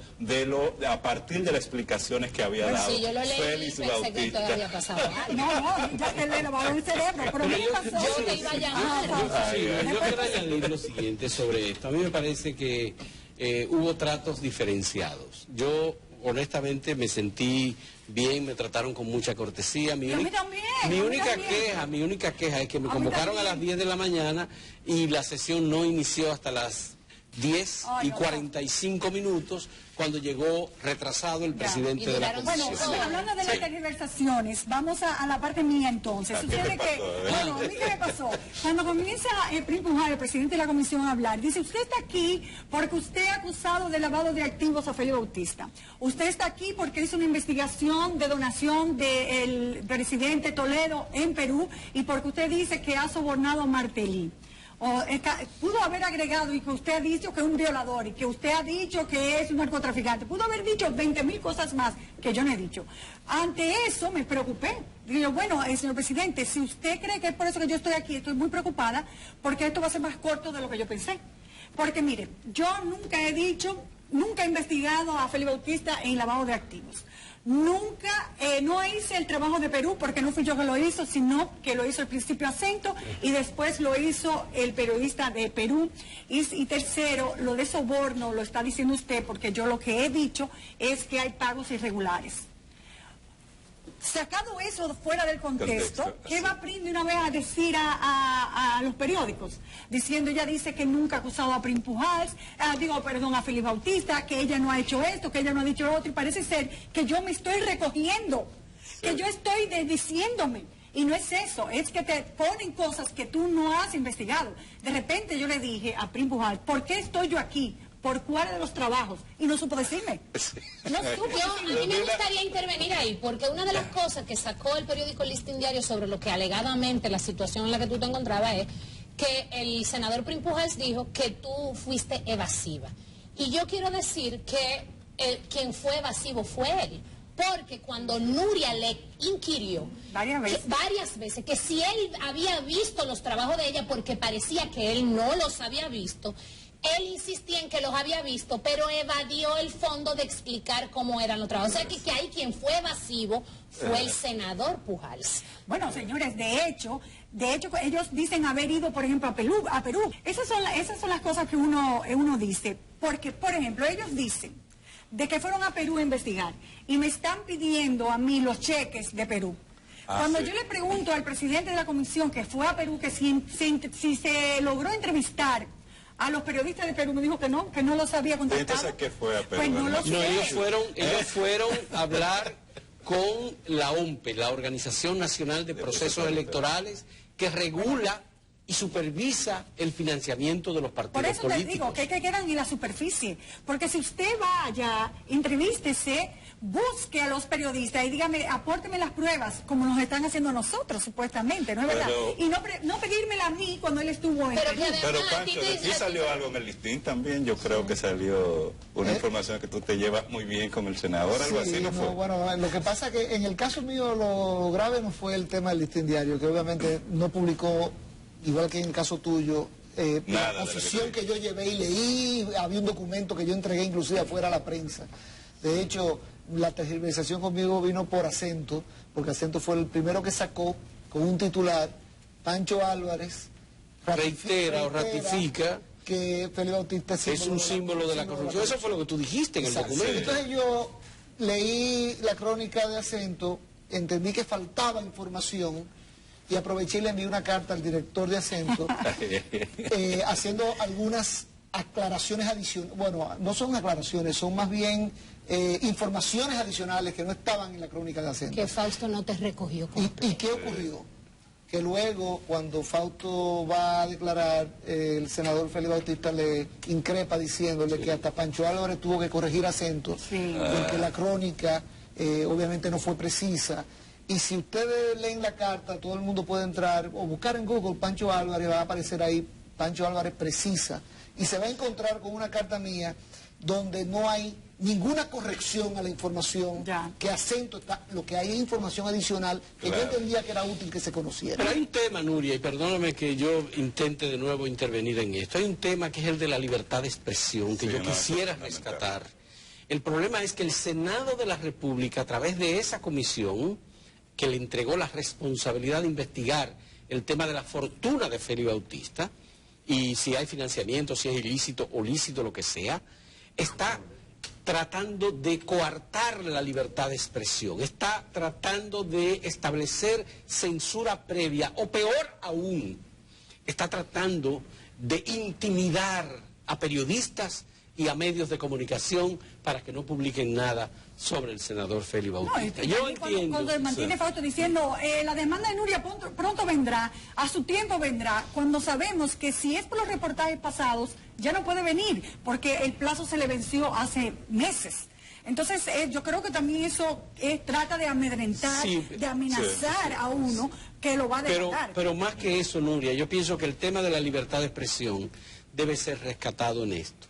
a partir de las explicaciones que había dado sí, yo lo leí, Félix Bautista. Que todo había pasado. No, ya que le lavaron el cerebro, pero ¿qué pasó? Yo te iba a llamar. Yo quiero añadir lo siguiente sobre esto. A mí me parece que hubo tratos diferenciados. Yo honestamente me sentí bien, me trataron con mucha cortesía. Mi única queja es que me convocaron a las 10 de la mañana y la sesión no inició hasta las 10:45, cuando llegó retrasado el presidente de la comisión. Bueno, hablando de las tergiversaciones, vamos a la parte mía entonces. Sucede que, bueno, a mí qué me pasó. Cuando comienza Prim Pujals, el presidente de la comisión, a hablar, dice, usted está aquí porque usted ha acusado de lavado de activos a Félix Bautista. Usted está aquí porque hizo una investigación de donación del presidente Toledo en Perú y porque usted dice que ha sobornado a Martelly. Pudo haber agregado y que usted ha dicho que es un violador y que usted ha dicho que es un narcotraficante. Pudo haber dicho 20.000 cosas más que yo no he dicho. Ante eso me preocupé. Digo, bueno, señor presidente, si usted cree que es por eso que yo estoy aquí, estoy muy preocupada porque esto va a ser más corto de lo que yo pensé. Porque mire, yo nunca he investigado a Félix Bautista en lavado de activos. Nunca, no hice el trabajo de Perú porque no fui yo que lo hizo, sino que lo hizo el principio Acento y después lo hizo el periodista de Perú. Y tercero, lo de soborno lo está diciendo usted porque yo lo que he dicho es que hay pagos irregulares. Sacado eso fuera del contexto, ¿qué va Prim de una vez a decir a los periódicos? Diciendo, ella dice que nunca ha acusado a Prim Pujals, a Félix Bautista, que ella no ha hecho esto, que ella no ha dicho lo otro, y parece ser que yo me estoy recogiendo, que yo estoy diciéndome. Y no es eso, es que te ponen cosas que tú no has investigado. De repente yo le dije a Prim Pujals, ¿por qué estoy yo aquí? ¿Por cuál de los trabajos? Y no supo decirme. No supo. A mí me gustaría intervenir ahí, porque una de las cosas que sacó el periódico Listín Diario sobre lo que alegadamente la situación en la que tú te encontrabas es que el senador Prim Pujals dijo que tú fuiste evasiva. Y yo quiero decir que quien fue evasivo fue él. Porque cuando Nuria le inquirió varias veces que si él había visto los trabajos de ella porque parecía que él no los había visto, él insistía en que los había visto, pero evadió el fondo de explicar cómo eran los trabajos. O sea que ahí quien fue evasivo fue el senador Pujals. Bueno, señores, de hecho ellos dicen haber ido, por ejemplo, a Perú. Esas son las cosas que uno dice. Porque, por ejemplo, ellos dicen de que fueron a Perú a investigar y me están pidiendo a mí los cheques de Perú. Cuando yo le pregunto al presidente de la comisión que fue a Perú, que si se logró entrevistar a los periodistas de Perú, me dijo que no los había contactado. Entonces, ¿qué fue a Perú? Pues no lo sé. Ellos fueron a hablar con la OMPE, la Organización Nacional de Procesos Electorales, que regula y supervisa el financiamiento de los partidos políticos. Por eso te digo que quedan en la superficie, porque si usted va allá, entrevístese, busque a los periodistas y dígame, apórteme las pruebas, como nos están haciendo nosotros, supuestamente, ¿no es verdad? Y no pedírmela a mí cuando él estuvo en Perú. Pero Pancho, de ti salió algo en el listín también, yo creo que salió una información que tú te llevas muy bien con el senador, algo así, ¿no fue? Bueno, lo que pasa es que en el caso mío lo grave no fue el tema del listín diario, que obviamente no publicó, igual que en el caso tuyo, la posición que yo llevé y leí, había un documento que yo entregué inclusive afuera a la prensa. De hecho, la tergiversación conmigo vino por Acento, porque Acento fue el primero que sacó con un titular, Pancho Álvarez ratifica que Félix Bautista es un símbolo de la corrupción. Eso fue lo que tú dijiste en el documento. Entonces yo leí la crónica de Acento, entendí que faltaba información y aproveché y le envié una carta al director de Acento haciendo algunas aclaraciones adicionales. Bueno, no son aclaraciones, son más bien informaciones adicionales que no estaban en la crónica de Acento. Que Fausto no te recogió. ¿Y qué ocurrió? Que luego, cuando Fausto va a declarar, el senador Félix Bautista le increpa diciéndole que hasta Pancho Álvarez tuvo que corregir Acento, porque la crónica obviamente no fue precisa. Y si ustedes leen la carta, todo el mundo puede entrar o buscar en Google Pancho Álvarez, va a aparecer ahí Pancho Álvarez precisa. Y se va a encontrar con una carta mía donde no hay ninguna corrección a la información que Acento está, lo que hay es información adicional que yo entendía que era útil que se conociera. Pero hay un tema, Nuria, y perdóname que yo intente de nuevo intervenir en esto, hay un tema que es el de la libertad de expresión, que yo quisiera rescatar. El problema es que el Senado de la República, a través de esa comisión que le entregó la responsabilidad de investigar el tema de la fortuna de Félix Bautista, y si hay financiamiento, si es ilícito o lícito, lo que sea, está tratando de coartar la libertad de expresión, está tratando de establecer censura previa, o peor aún, está tratando de intimidar a periodistas y a medios de comunicación para que no publiquen nada sobre el senador Félix Bautista. Yo entiendo. Cuando mantiene Fausto diciendo, la demanda de Nuria pronto vendrá, a su tiempo vendrá, cuando sabemos que si es por los reportajes pasados, ya no puede venir, porque el plazo se le venció hace meses. Entonces, yo creo que también eso trata de amedrentar, de amenazar a uno que lo va a dejar. Pero más que eso, Nuria, yo pienso que el tema de la libertad de expresión debe ser rescatado en esto.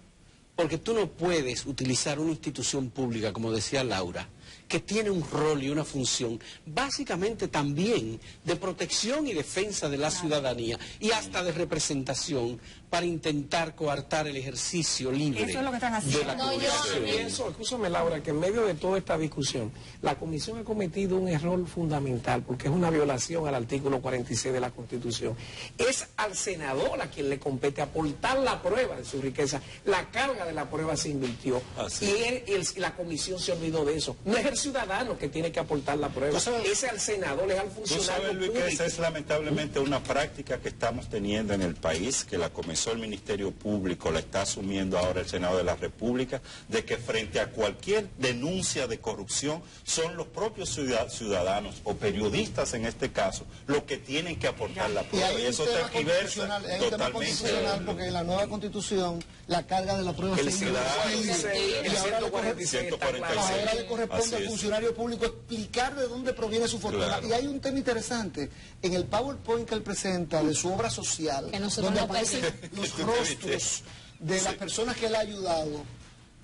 Porque tú no puedes utilizar una institución pública, como decía Laura, que tiene un rol y una función básicamente también de protección y defensa de la ciudadanía y hasta de representación para intentar coartar el ejercicio libre Eso es lo que están haciendo. de la comunicación. Yo pienso, escúchame Laura, que en medio de toda esta discusión, la Comisión ha cometido un error fundamental, porque es una violación al artículo 46 de la Constitución. Es al senador a quien le compete aportar la prueba de su riqueza. La carga de la prueba se invirtió. Y la Comisión se olvidó de eso. No es el ciudadano que tiene que aportar la prueba. Es al senador, es al funcionario. ¿Tú sabes, Luis, que esa es lamentablemente una práctica que estamos teniendo en el país, que la Comisión el Ministerio Público, la está asumiendo ahora el Senado de la República, de que frente a cualquier denuncia de corrupción son los propios ciudadanos o periodistas en este caso los que tienen que aportar la prueba. Y eso tergiversa totalmente. Porque en la nueva Constitución la carga de la prueba el se y ahora le corresponde al funcionario público explicar de dónde proviene su fortuna. Claro. Y hay un tema interesante en el PowerPoint que él presenta de su obra social, donde aparecen los rostros de las personas que él ha ayudado.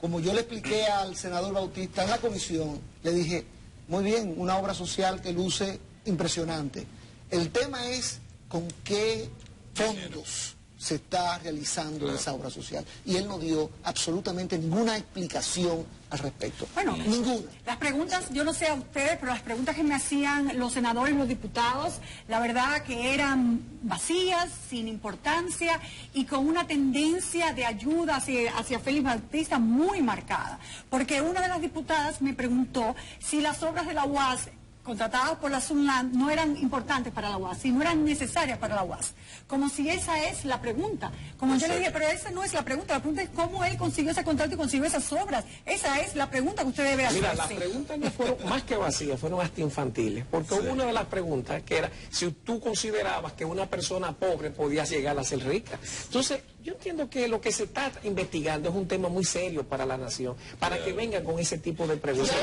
Como yo le expliqué al senador Bautista en la comisión, le dije, muy bien, una obra social que luce impresionante. El tema es con qué fondos se está realizando esa obra social. Y él no dio absolutamente ninguna explicación al respecto. Bueno, ninguna. Las preguntas, yo no sé a ustedes, pero las preguntas que me hacían los senadores y los diputados, la verdad que eran vacías, sin importancia y con una tendencia de ayuda hacia Félix Bautista muy marcada. Porque una de las diputadas me preguntó si las obras de la UAS contratadas por la Sunland no eran importantes para la UAS, si no eran necesarias para la UAS. Como si esa es la pregunta. Como yo le dije, pero esa no es la pregunta es cómo él consiguió ese contrato y consiguió esas obras. Esa es la pregunta que usted debe hacer. Mira, las preguntas no fueron más que vacías, fueron hasta infantiles, porque hubo una de las preguntas que era si tú considerabas que una persona pobre podía llegar a ser rica. Entonces, yo entiendo que lo que se está investigando es un tema muy serio para la nación, para que vengan con ese tipo de preguntas.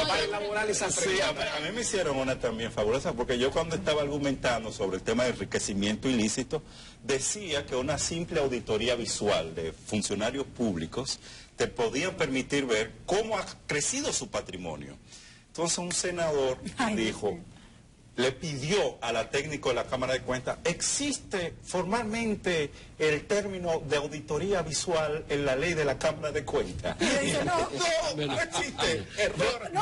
Para elaborar esa Sí, a mí me hicieron una también fabulosa, porque yo cuando estaba argumentando sobre el tema de enriquecimiento ilícito, decía que una simple auditoría visual de funcionarios públicos te podía permitir ver cómo ha crecido su patrimonio. Entonces un senador dijo, le pidió a la técnico de la Cámara de Cuentas, existe formalmente el término de auditoría visual en la ley de la Cámara de Cuentas. No existe. Error.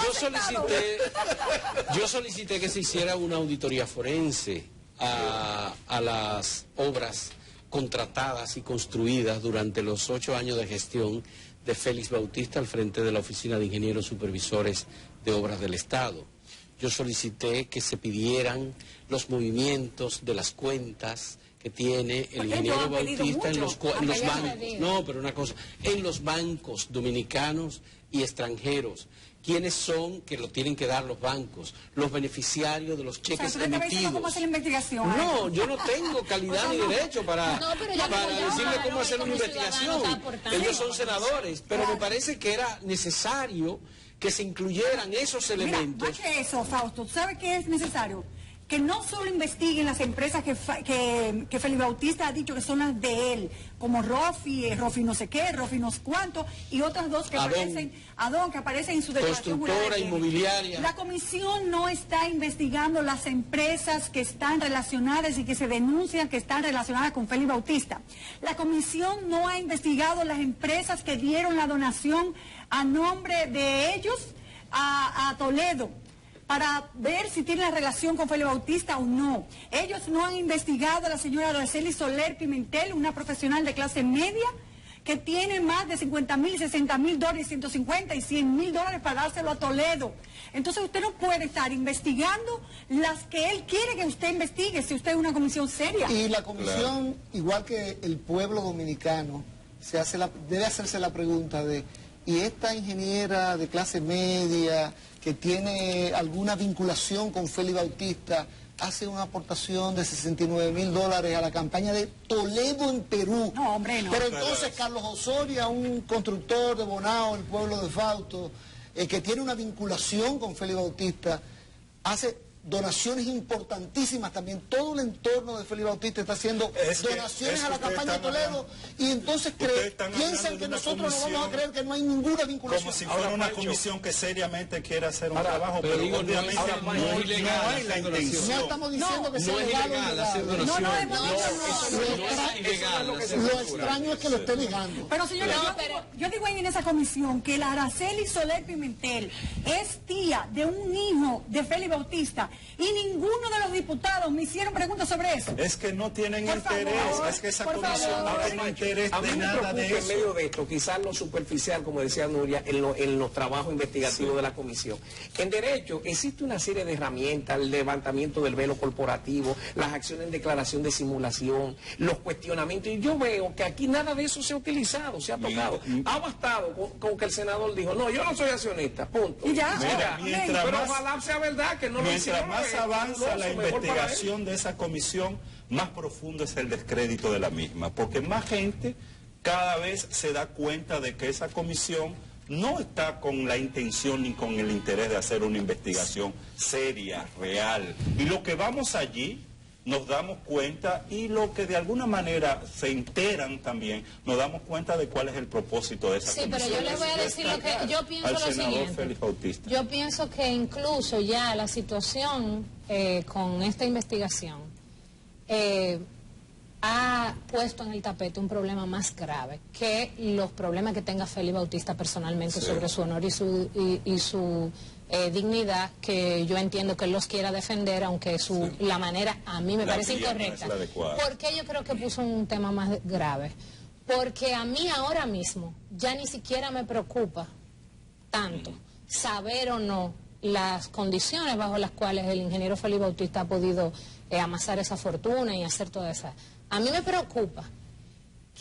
Yo solicité que se hiciera una auditoría forense a las obras contratadas y construidas durante los 8 años de gestión de Félix Bautista al frente de la Oficina de Ingenieros Supervisores de Obras del Estado. Yo solicité que se pidieran los movimientos de las cuentas que tiene el ingeniero Bautista en los bancos. No, pero una cosa, en los bancos dominicanos y extranjeros. ¿Quiénes son que lo tienen que dar los bancos? Los beneficiarios de los cheques emitidos. ¿Cómo hacer la investigación? No, yo no tengo calidad ni derecho para decirle cómo hacer una investigación. Ellos son senadores, pero me parece que era necesario que se incluyeran esos elementos. Mira, más que eso, Fausto, ¿sabe qué es necesario? Que no solo investiguen las empresas que Félix Bautista ha dicho que son las de él, como Rofi no sé qué, Rofi no sé cuánto, y otras dos que aparecen en su declaración constructora inmobiliaria. La comisión no está investigando las empresas que están relacionadas y que se denuncian que están relacionadas con Félix Bautista. La comisión no ha investigado las empresas que dieron la donación a nombre de ellos a Toledo, para ver si tiene la relación con Félix Bautista o no. Ellos no han investigado a la señora Araceli Soler Pimentel, una profesional de clase media, que tiene más de 50.000, 60.000 dólares, 150 y 100.000 dólares para dárselo a Toledo. Entonces usted no puede estar investigando las que él quiere que usted investigue si usted es una comisión seria. Y la comisión, igual que el pueblo dominicano, debe hacerse la pregunta de, ¿y esta ingeniera de clase media que tiene alguna vinculación con Félix Bautista hace una aportación de 69.000 dólares a la campaña de Toledo en Perú? No, hombre, no. Pero entonces Carlos Osoria, un constructor de Bonao, el pueblo de Fausto, que tiene una vinculación con Félix Bautista, hace donaciones importantísimas también. Todo el entorno de Félix Bautista está haciendo donaciones a la campaña de Toledo, y entonces piensan que nosotros no vamos a creer que no hay ninguna vinculación. Como si fuera una comisión que seriamente quiere hacer un trabajo, pero obviamente no hay la intención. No estamos diciendo que sea legal o ilegal. Lo extraño es que lo esté negando. Pero señores, yo digo ahí en esa comisión que la Araceli Soler Pimentel es tía de un hijo de Félix Bautista, y ninguno de los diputados me hicieron preguntas sobre eso. Es que no tienen interés, es que esa comisión no tiene interés de nada de eso. En medio de esto, quizás lo superficial, como decía Nuria, en los trabajos investigativos de la comisión. En derecho existe una serie de herramientas, el levantamiento del velo corporativo, las acciones en declaración de simulación, los cuestionamientos, y yo veo que aquí nada de eso se ha utilizado, se ha tocado. Ha bastado con que el senador dijo, no, yo no soy accionista, punto. Y ya, pero ojalá sea verdad que no lo hicieron. Mientras más avanza la investigación de esa comisión, más profundo es el descrédito de la misma, porque más gente cada vez se da cuenta de que esa comisión no está con la intención ni con el interés de hacer una investigación seria, real. Y lo que vamos allí nos damos cuenta, y lo que de alguna manera se enteran también, nos damos cuenta de cuál es el propósito de esa comisión. Sí, pero yo le voy a decir lo que yo pienso, lo siguiente. Yo pienso que incluso ya la situación con esta investigación ha puesto en el tapete un problema más grave que los problemas que tenga Félix Bautista personalmente sobre su honor y su dignidad, que yo entiendo que él los quiera defender, aunque la manera a mí me parece incorrecta. ¿Por qué yo creo que puso un tema más grave? Porque a mí ahora mismo ya ni siquiera me preocupa tanto saber o no las condiciones bajo las cuales el ingeniero Félix Bautista ha podido amasar esa fortuna y hacer toda esa. A mí me preocupa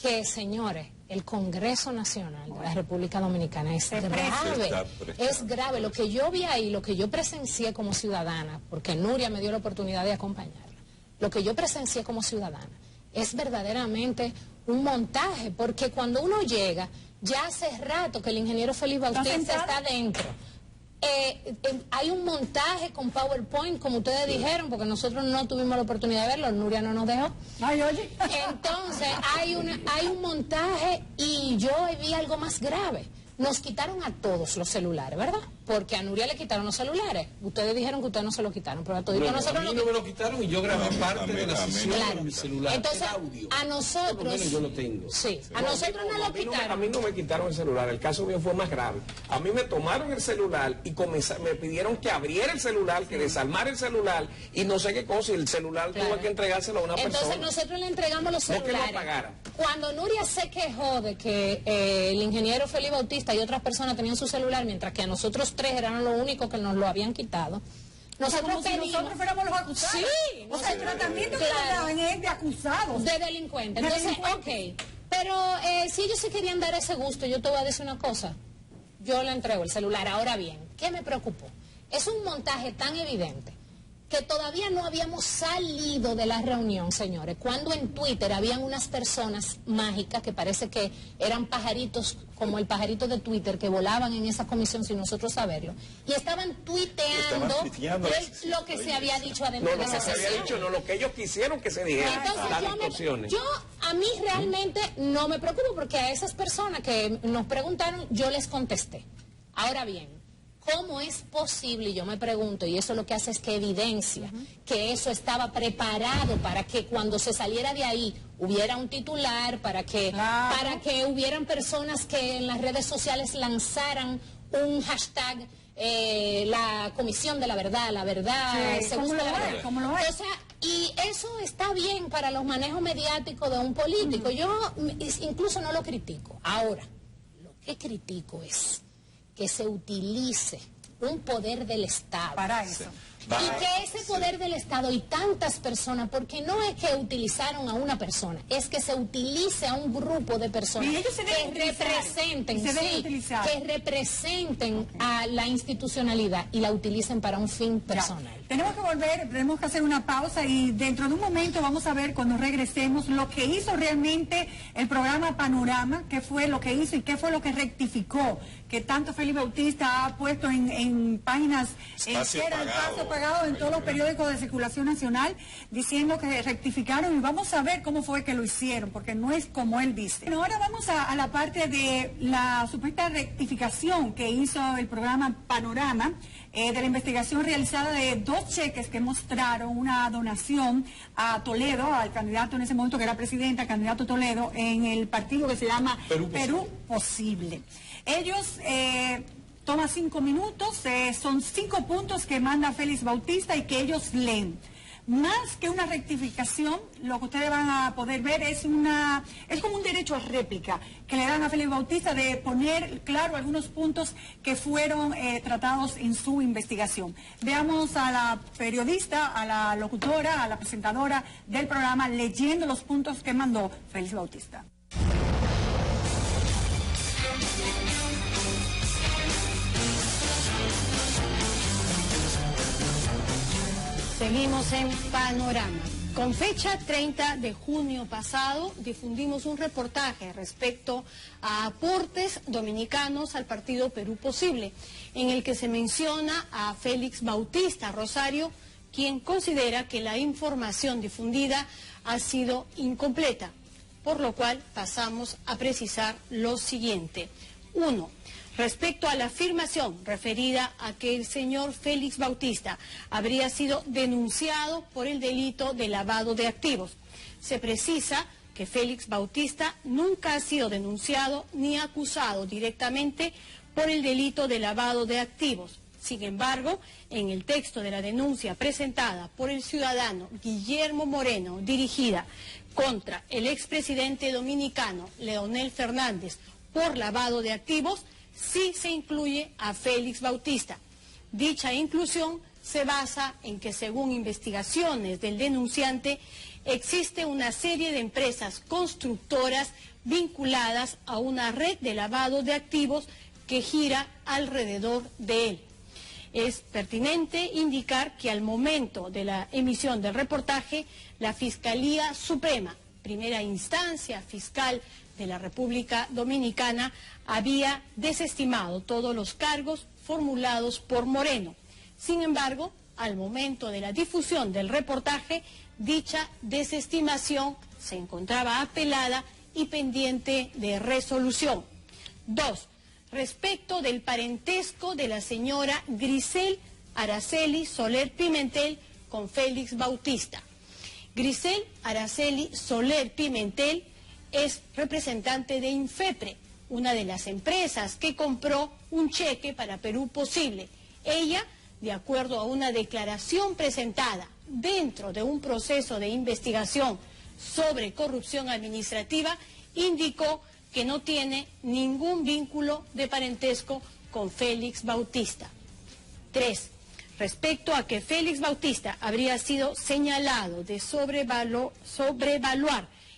que, señores, el Congreso Nacional de la República Dominicana es grave. Es grave. Lo que yo vi ahí, lo que yo presencié como ciudadana, porque Nuria me dio la oportunidad de acompañarla, lo que yo presencié como ciudadana es verdaderamente un montaje, porque cuando uno llega, ya hace rato que el ingeniero Félix Bautista está dentro. Hay un montaje con PowerPoint, como ustedes dijeron, porque nosotros no tuvimos la oportunidad de verlo, Nuria no nos dejó. Ay, oye. Entonces, hay un montaje, y yo vi algo más grave. Nos quitaron a todos los celulares, ¿verdad? Porque a Nuria le quitaron los celulares. Ustedes dijeron que ustedes no se lo quitaron, pero a todos nosotros a mí no me lo quitaron, y yo grabé parte de la sesión con mi celular. Entonces, a nosotros... Por lo menos yo lo tengo. Sí, a nosotros no lo quitaron. A mí no me quitaron el celular, el caso mío fue más grave. A mí me tomaron el celular y me pidieron que abriera el celular, que desarmara el celular, y no sé qué cosa, y el celular tuve que entregárselo a una persona. Entonces nosotros le entregamos los celulares. No que lo apagara. Cuando Nuria se quejó de que el ingeniero Félix Bautista y otras personas tenían su celular, mientras que a nosotros tres eran los únicos que nos lo habían quitado, nosotros pedimos... Si nosotros fuéramos los acusados. Sí. O sea, el tratamiento que nos dan es de acusados. De delincuentes. Entonces, ok. Pero si ellos se querían dar ese gusto, yo te voy a decir una cosa. Yo le entrego el celular. Ahora bien, ¿qué me preocupó? Es un montaje tan evidente que todavía no habíamos salido de la reunión, señores, cuando en Twitter habían unas personas mágicas que parece que eran pajaritos, como el pajarito de Twitter, que volaban en esa comisión sin nosotros saberlo, y estaban tuiteando lo que se había dicho adentro de esa sesión. No, lo que ellos quisieron que se dijera. Entonces, a mí realmente no me preocupo, porque a esas personas que nos preguntaron, yo les contesté. Ahora bien, ¿cómo es posible? Y yo me pregunto, y eso lo que hace es que evidencia que eso estaba preparado para que cuando se saliera de ahí hubiera un titular, para que hubieran personas que en las redes sociales lanzaran un hashtag la comisión de la verdad, sí, se busca la verdad. ¿Cómo lo es? O sea, y eso está bien para los manejos mediáticos de un político. Yo incluso no lo critico. Ahora, lo que critico es que se utilice un poder del Estado. Para eso. Y que ese poder del Estado y tantas personas, porque no es que utilizaron a una persona, es que se utilice a un grupo de personas que representen a la institucionalidad y la utilicen para un fin personal. Tenemos que volver, tenemos que hacer una pausa y dentro de un momento vamos a ver cuando regresemos lo que hizo realmente el programa Panorama, qué fue lo que hizo y qué fue lo que rectificó, que tanto Félix Bautista ha puesto en páginas espacio pagado en todos los periódicos de circulación nacional, diciendo que rectificaron y vamos a ver cómo fue que lo hicieron, porque no es como él dice. Bueno, ahora vamos a la parte de la supuesta rectificación que hizo el programa Panorama, de la investigación realizada de 2 cheques que mostraron una donación a Toledo, al candidato en ese momento que era presidente, al candidato Toledo, en el partido que se llama Perú Posible. Ellos toman 5 minutos, son 5 puntos que manda Félix Bautista y que ellos leen. Más que una rectificación, lo que ustedes van a poder ver es como un derecho a réplica que le dan a Félix Bautista de poner claro algunos puntos que fueron tratados en su investigación. Veamos a la periodista, a la locutora, a la presentadora del programa leyendo los puntos que mandó Félix Bautista. Seguimos en Panorama. Con fecha 30 de junio pasado difundimos un reportaje respecto a aportes dominicanos al partido Perú Posible, en el que se menciona a Félix Bautista Rosario, quien considera que la información difundida ha sido incompleta, por lo cual pasamos a precisar lo siguiente. 1. Respecto a la afirmación referida a que el señor Félix Bautista habría sido denunciado por el delito de lavado de activos, se precisa que Félix Bautista nunca ha sido denunciado ni acusado directamente por el delito de lavado de activos. Sin embargo, en el texto de la denuncia presentada por el ciudadano Guillermo Moreno, dirigida contra el expresidente dominicano Leonel Fernández por lavado de activos, sí se incluye a Félix Bautista. Dicha inclusión se basa en que, según investigaciones del denunciante, existe una serie de empresas constructoras vinculadas a una red de lavado de activos que gira alrededor de él. Es pertinente indicar que al momento de la emisión del reportaje, la Fiscalía Suprema, primera instancia fiscal de la República Dominicana, había desestimado todos los cargos formulados por Moreno. Sin embargo, al momento de la difusión del reportaje, dicha desestimación se encontraba apelada y pendiente de resolución. 2. Respecto del parentesco de la señora Grisel Araceli Soler Pimentel con Félix Bautista. Grisel Araceli Soler Pimentel es representante de Infepre, una de las empresas que compró un cheque para Perú Posible. Ella, de acuerdo a una declaración presentada dentro de un proceso de investigación sobre corrupción administrativa, indicó que no tiene ningún vínculo de parentesco con Félix Bautista. 3. Respecto a que Félix Bautista habría sido señalado de sobrevaluar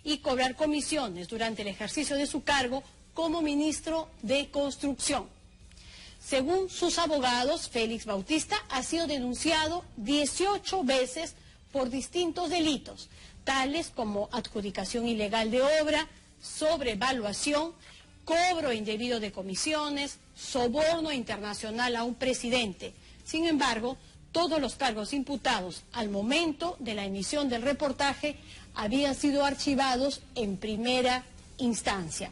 y cobrar comisiones durante el ejercicio de su cargo como ministro de Construcción. Según sus abogados, Félix Bautista ha sido denunciado 18 veces por distintos delitos, tales como adjudicación ilegal de obra, sobrevaluación, cobro indebido de comisiones, soborno internacional a un presidente. Sin embargo, todos los cargos imputados al momento de la emisión del reportaje habían sido archivados en primera instancia.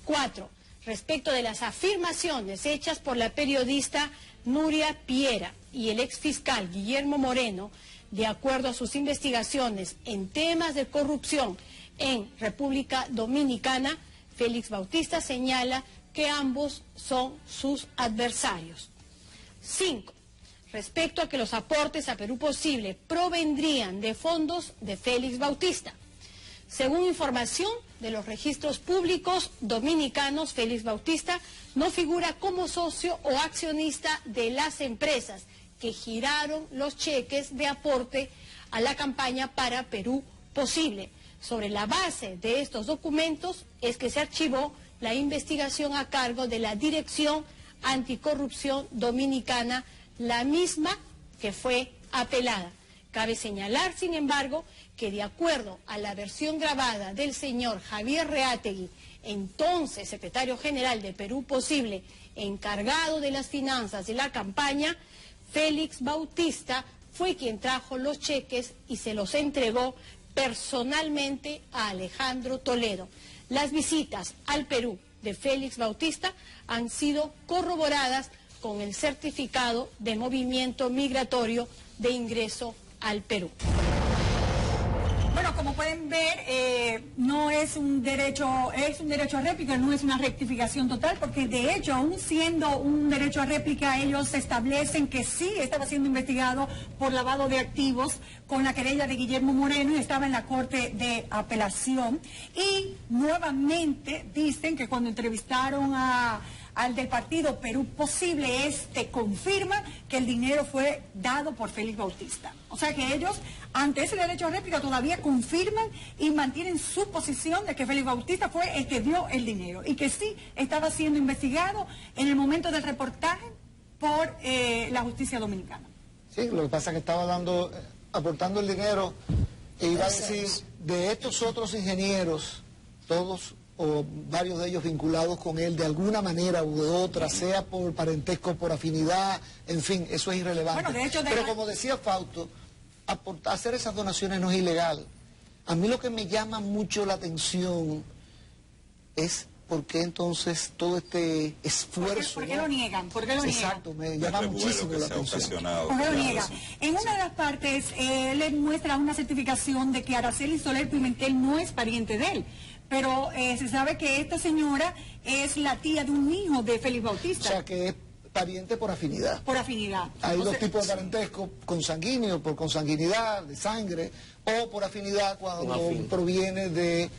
4. Respecto de las afirmaciones hechas por la periodista Nuria Piera y el exfiscal Guillermo Moreno, de acuerdo a sus investigaciones en temas de corrupción en República Dominicana, Félix Bautista señala que ambos son sus adversarios. 5. Respecto a que los aportes a Perú Posible provendrían de fondos de Félix Bautista. Según información de los registros públicos dominicanos, Félix Bautista no figura como socio o accionista de las empresas que giraron los cheques de aporte a la campaña para Perú Posible. Sobre la base de estos documentos es que se archivó la investigación a cargo de la Dirección Anticorrupción Dominicana, la misma que fue apelada. Cabe señalar, sin embargo, que de acuerdo a la versión grabada del señor Javier Reátegui, entonces secretario general de Perú Posible, encargado de las finanzas de la campaña, Félix Bautista fue quien trajo los cheques y se los entregó personalmente a Alejandro Toledo. Las visitas al Perú de Félix Bautista han sido corroboradas con el certificado de movimiento migratorio de ingreso al Perú. Bueno, como pueden ver, no es un derecho, es un derecho a réplica, no es una rectificación total, porque de hecho, aún siendo un derecho a réplica, ellos establecen que sí estaba siendo investigado por lavado de activos con la querella de Guillermo Moreno y estaba en la Corte de Apelación. Y nuevamente dicen que cuando entrevistaron al del partido Perú Posible, confirma que el dinero fue dado por Félix Bautista. O sea que ellos, ante ese derecho a réplica, todavía confirman y mantienen su posición de que Félix Bautista fue el que dio el dinero y que sí estaba siendo investigado en el momento del reportaje por la justicia dominicana. Sí, lo que pasa es que estaba aportando el dinero e iba a decir, de estos otros ingenieros, todos o varios de ellos vinculados con él de alguna manera u de otra, sea por parentesco, por afinidad, en fin, eso es irrelevante. Bueno, de hecho, pero como decía Fausto, hacer esas donaciones no es ilegal. A mí lo que me llama mucho la atención es por qué entonces todo este esfuerzo... ¿Por qué lo niegan? ¿Por qué lo niegan? Exacto, me llama muchísimo la atención. ¿Por qué lo niegan? En una de las partes, le muestra una certificación de que Araceli Soler Pimentel no es pariente de él. Pero se sabe que esta señora es la tía de un hijo de Félix Bautista. O sea, que es pariente por afinidad. Por afinidad. Hay dos tipos de parentesco, consanguíneo, por consanguinidad, de sangre, o por afinidad cuando proviene de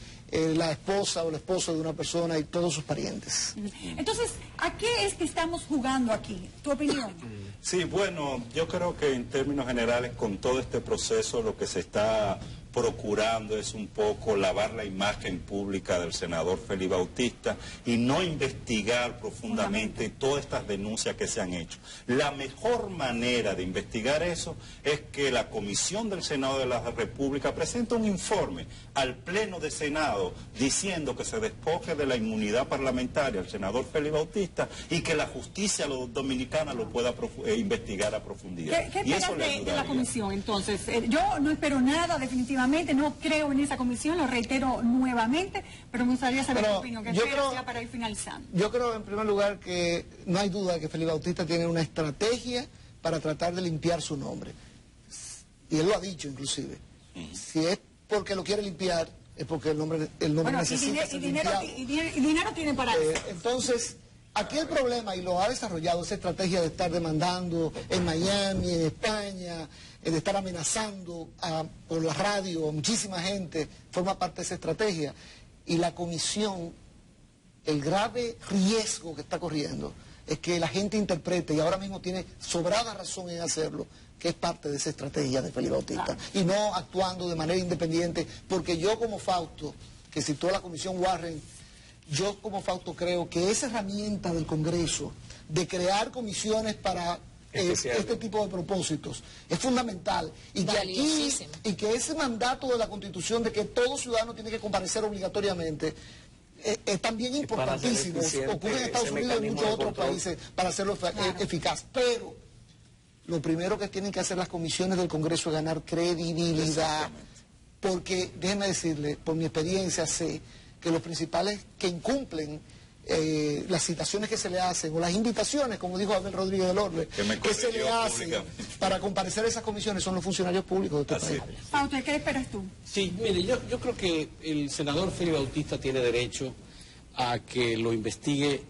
la esposa o el esposo de una persona y todos sus parientes. Entonces, ¿a qué es que estamos jugando aquí? ¿Tu opinión? Sí, bueno, yo creo que en términos generales con todo este proceso lo que se está procurando es un poco lavar la imagen pública del senador Félix Bautista y no investigar profundamente todas estas denuncias que se han hecho. La mejor manera de investigar eso es que la Comisión del Senado de la República presente un informe al Pleno de Senado diciendo que se despoje de la inmunidad parlamentaria al senador Félix Bautista y que la justicia dominicana lo pueda investigar a profundidad. ¿Qué esperas de la comisión entonces? Yo no espero nada definitivamente. No creo en esa comisión, lo reitero nuevamente, pero me gustaría saber tu opinión, que sea para ir finalizando. Yo creo, en primer lugar, que no hay duda de que Félix Bautista tiene una estrategia para tratar de limpiar su nombre. Y él lo ha dicho, inclusive. Si es porque lo quiere limpiar, es porque el nombre necesita ser limpiado. Y dinero tiene para eso. Entonces, aquí el problema, y lo ha desarrollado, esa estrategia de estar demandando en Miami, en España, de estar amenazando por la radio a muchísima gente, forma parte de esa estrategia. Y la comisión, el grave riesgo que está corriendo es que la gente interprete, y ahora mismo tiene sobrada razón en hacerlo, que es parte de esa estrategia de Félix Bautista, y no actuando de manera independiente, porque yo como Fausto, que citó la comisión Warren, yo como Fausto creo que esa herramienta del Congreso de crear comisiones para este tipo de propósitos es fundamental, y que aquí, y que ese mandato de la Constitución de que todo ciudadano tiene que comparecer obligatoriamente es también importantísimo. Ocurre en Estados Unidos y en muchos otros países para hacerlo eficaz, pero lo primero que tienen que hacer las comisiones del Congreso es ganar credibilidad, porque déjenme decirle, por mi experiencia sé que los principales que incumplen las citaciones que se le hacen, o las invitaciones, como dijo Abel Rodríguez del Orbe, que se le hacen para comparecer a esas comisiones, son los funcionarios públicos de este país. Fausto, ¿qué esperas tú? Sí, mire, yo creo que el senador Félix Bautista tiene derecho a que lo investigue,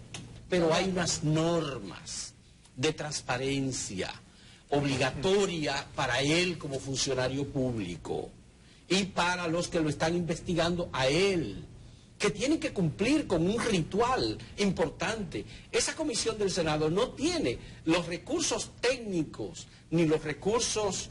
pero hay unas normas de transparencia obligatoria para él como funcionario público y para los que lo están investigando a él, que tienen que cumplir con un ritual importante. Esa comisión del Senado no tiene los recursos técnicos ni los recursos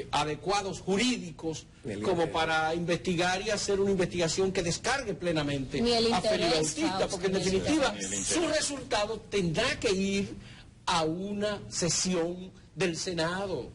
adecuados jurídicos como para investigar y hacer una investigación que descargue plenamente a Félix Bautista, porque en definitiva su resultado tendrá que ir a una sesión del Senado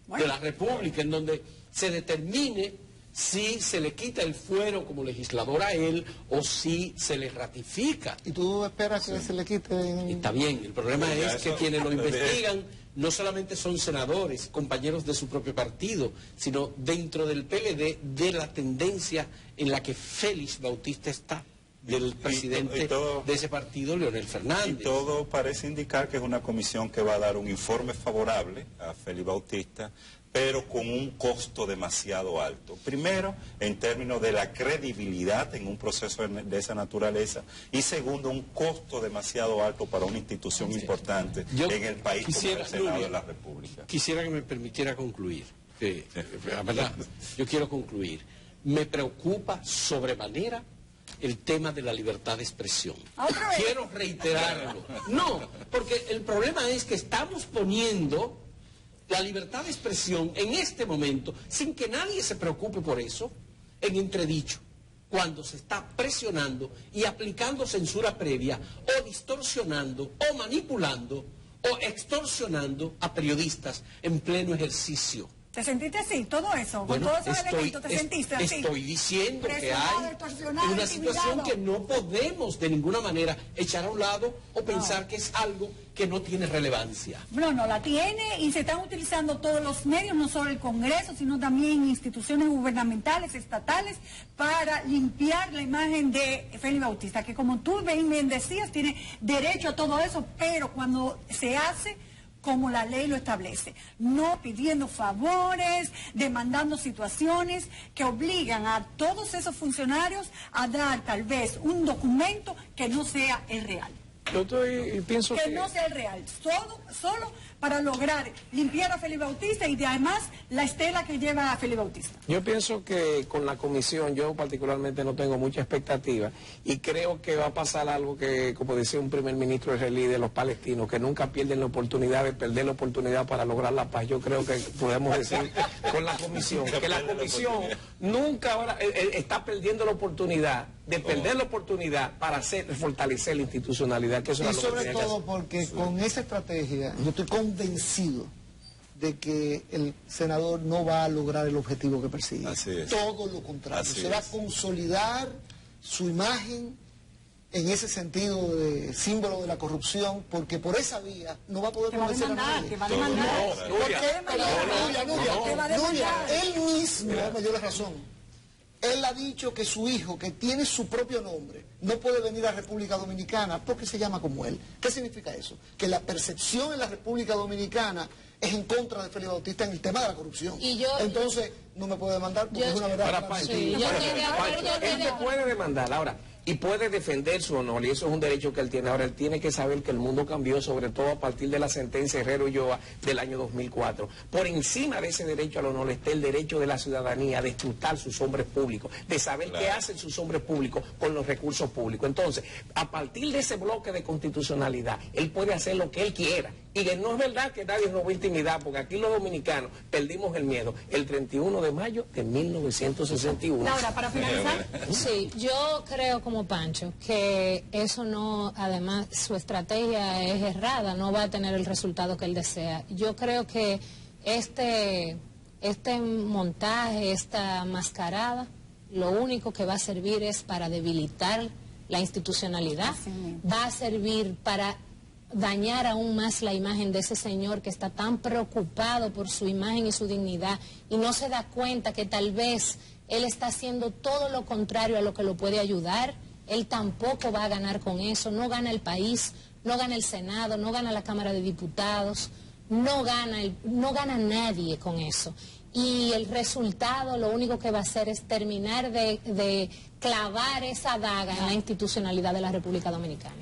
de la República, en donde se determine si se le quita el fuero como legislador a él o si se le ratifica. ¿Y tú esperas que se le quite? Está bien, el problema es que quienes lo investigan no solamente son senadores, compañeros de su propio partido, sino dentro del PLD de la tendencia en la que Félix Bautista está, del presidente de ese partido, Leonel Fernández. Y todo parece indicar que es una comisión que va a dar un informe favorable a Félix Bautista, pero con un costo demasiado alto. Primero, en términos de la credibilidad en un proceso de esa naturaleza, y segundo, un costo demasiado alto para una institución importante en el país como el Senado de la República. Quisiera que me permitiera concluir. La verdad, yo quiero concluir. Me preocupa sobremanera el tema de la libertad de expresión. Quiero reiterarlo. No, porque el problema es que estamos poniendo la libertad de expresión en este momento, sin que nadie se preocupe por eso, en entredicho, cuando se está presionando y aplicando censura previa, o distorsionando, o manipulando, o extorsionando a periodistas en pleno ejercicio. ¿Te sentiste así? Todo eso, bueno, con todos esos elementos, ¿te sentiste así? Estoy diciendo que hay una situación que no podemos de ninguna manera echar a un lado o pensar que es algo que no tiene relevancia. No, no la tiene, y se están utilizando todos los medios, no solo el Congreso, sino también instituciones gubernamentales, estatales, para limpiar la imagen de Félix Bautista, que como tú bien decías, tiene derecho a todo eso, pero cuando se hace como la ley lo establece, no pidiendo favores, demandando situaciones que obligan a todos esos funcionarios a dar tal vez un documento que no sea el real. Yo pienso que no sea el real, solo para lograr limpiar a Félix Bautista y de además la estela que lleva a Félix Bautista. Yo pienso que con la comisión yo particularmente no tengo mucha expectativa y creo que va a pasar algo que, como decía un primer ministro israelí de los palestinos, que nunca pierden la oportunidad de perder la oportunidad para lograr la paz. Yo creo que podemos decir con la comisión, que la comisión nunca ahora está perdiendo la oportunidad de perder la oportunidad para fortalecer la institucionalidad. Que eso y es sobre todo porque con esa estrategia yo estoy convencido de que el senador no va a lograr el objetivo que persigue. Todo lo contrario. Se va a consolidar su imagen en ese sentido de símbolo de la corrupción, porque por esa vía no va a poder convencer a nadie. Que va a demandar. Nuria, él mismo me dio la razón. Él ha dicho que su hijo, que tiene su propio nombre, no puede venir a República Dominicana porque se llama como él. ¿Qué significa eso? Que la percepción en la República Dominicana es en contra de Félix Bautista en el tema de la corrupción. Entonces, no me puede demandar porque es una verdad. Él te puede demandar. Ahora, y puede defender su honor, y eso es un derecho que él tiene. Ahora, él tiene que saber que el mundo cambió, sobre todo a partir de la sentencia Herrero-Ulloa del año 2004. Por encima de ese derecho al honor está el derecho de la ciudadanía de escrutar sus hombres públicos, de saber qué hacen sus hombres públicos con los recursos públicos. Entonces, a partir de ese bloque de constitucionalidad, él puede hacer lo que él quiera. Y que no es verdad que nadie nos va a intimidar, porque aquí los dominicanos perdimos el miedo el 31 de mayo de 1961. Laura, para finalizar. Sí, yo creo como Pancho que eso no, además su estrategia es errada, no va a tener el resultado que él desea. Yo creo que este montaje, esta mascarada, lo único que va a servir es para debilitar la institucionalidad, va a servir para dañar aún más la imagen de ese señor que está tan preocupado por su imagen y su dignidad y no se da cuenta que tal vez él está haciendo todo lo contrario a lo que lo puede ayudar. Él tampoco va a ganar con eso, no gana el país, no gana el Senado, no gana la Cámara de Diputados, no gana nadie con eso. Y el resultado lo único que va a hacer es terminar de clavar esa daga en la institucionalidad de la República Dominicana.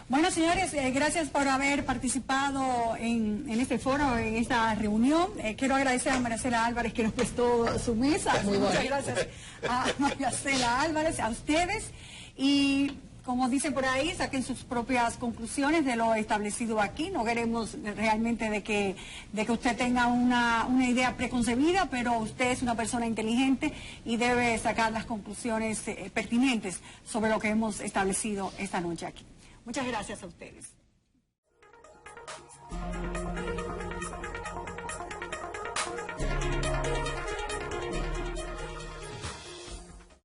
Bueno, señores, gracias por haber participado en este foro, en esta reunión. Quiero agradecer a Maricela Álvarez que nos prestó su mesa. Muchas gracias a Maricela Álvarez, a ustedes. Y como dicen por ahí, saquen sus propias conclusiones de lo establecido aquí. No queremos realmente de que usted tenga una idea preconcebida, pero usted es una persona inteligente y debe sacar las conclusiones pertinentes sobre lo que hemos establecido esta noche aquí. Muchas gracias a ustedes.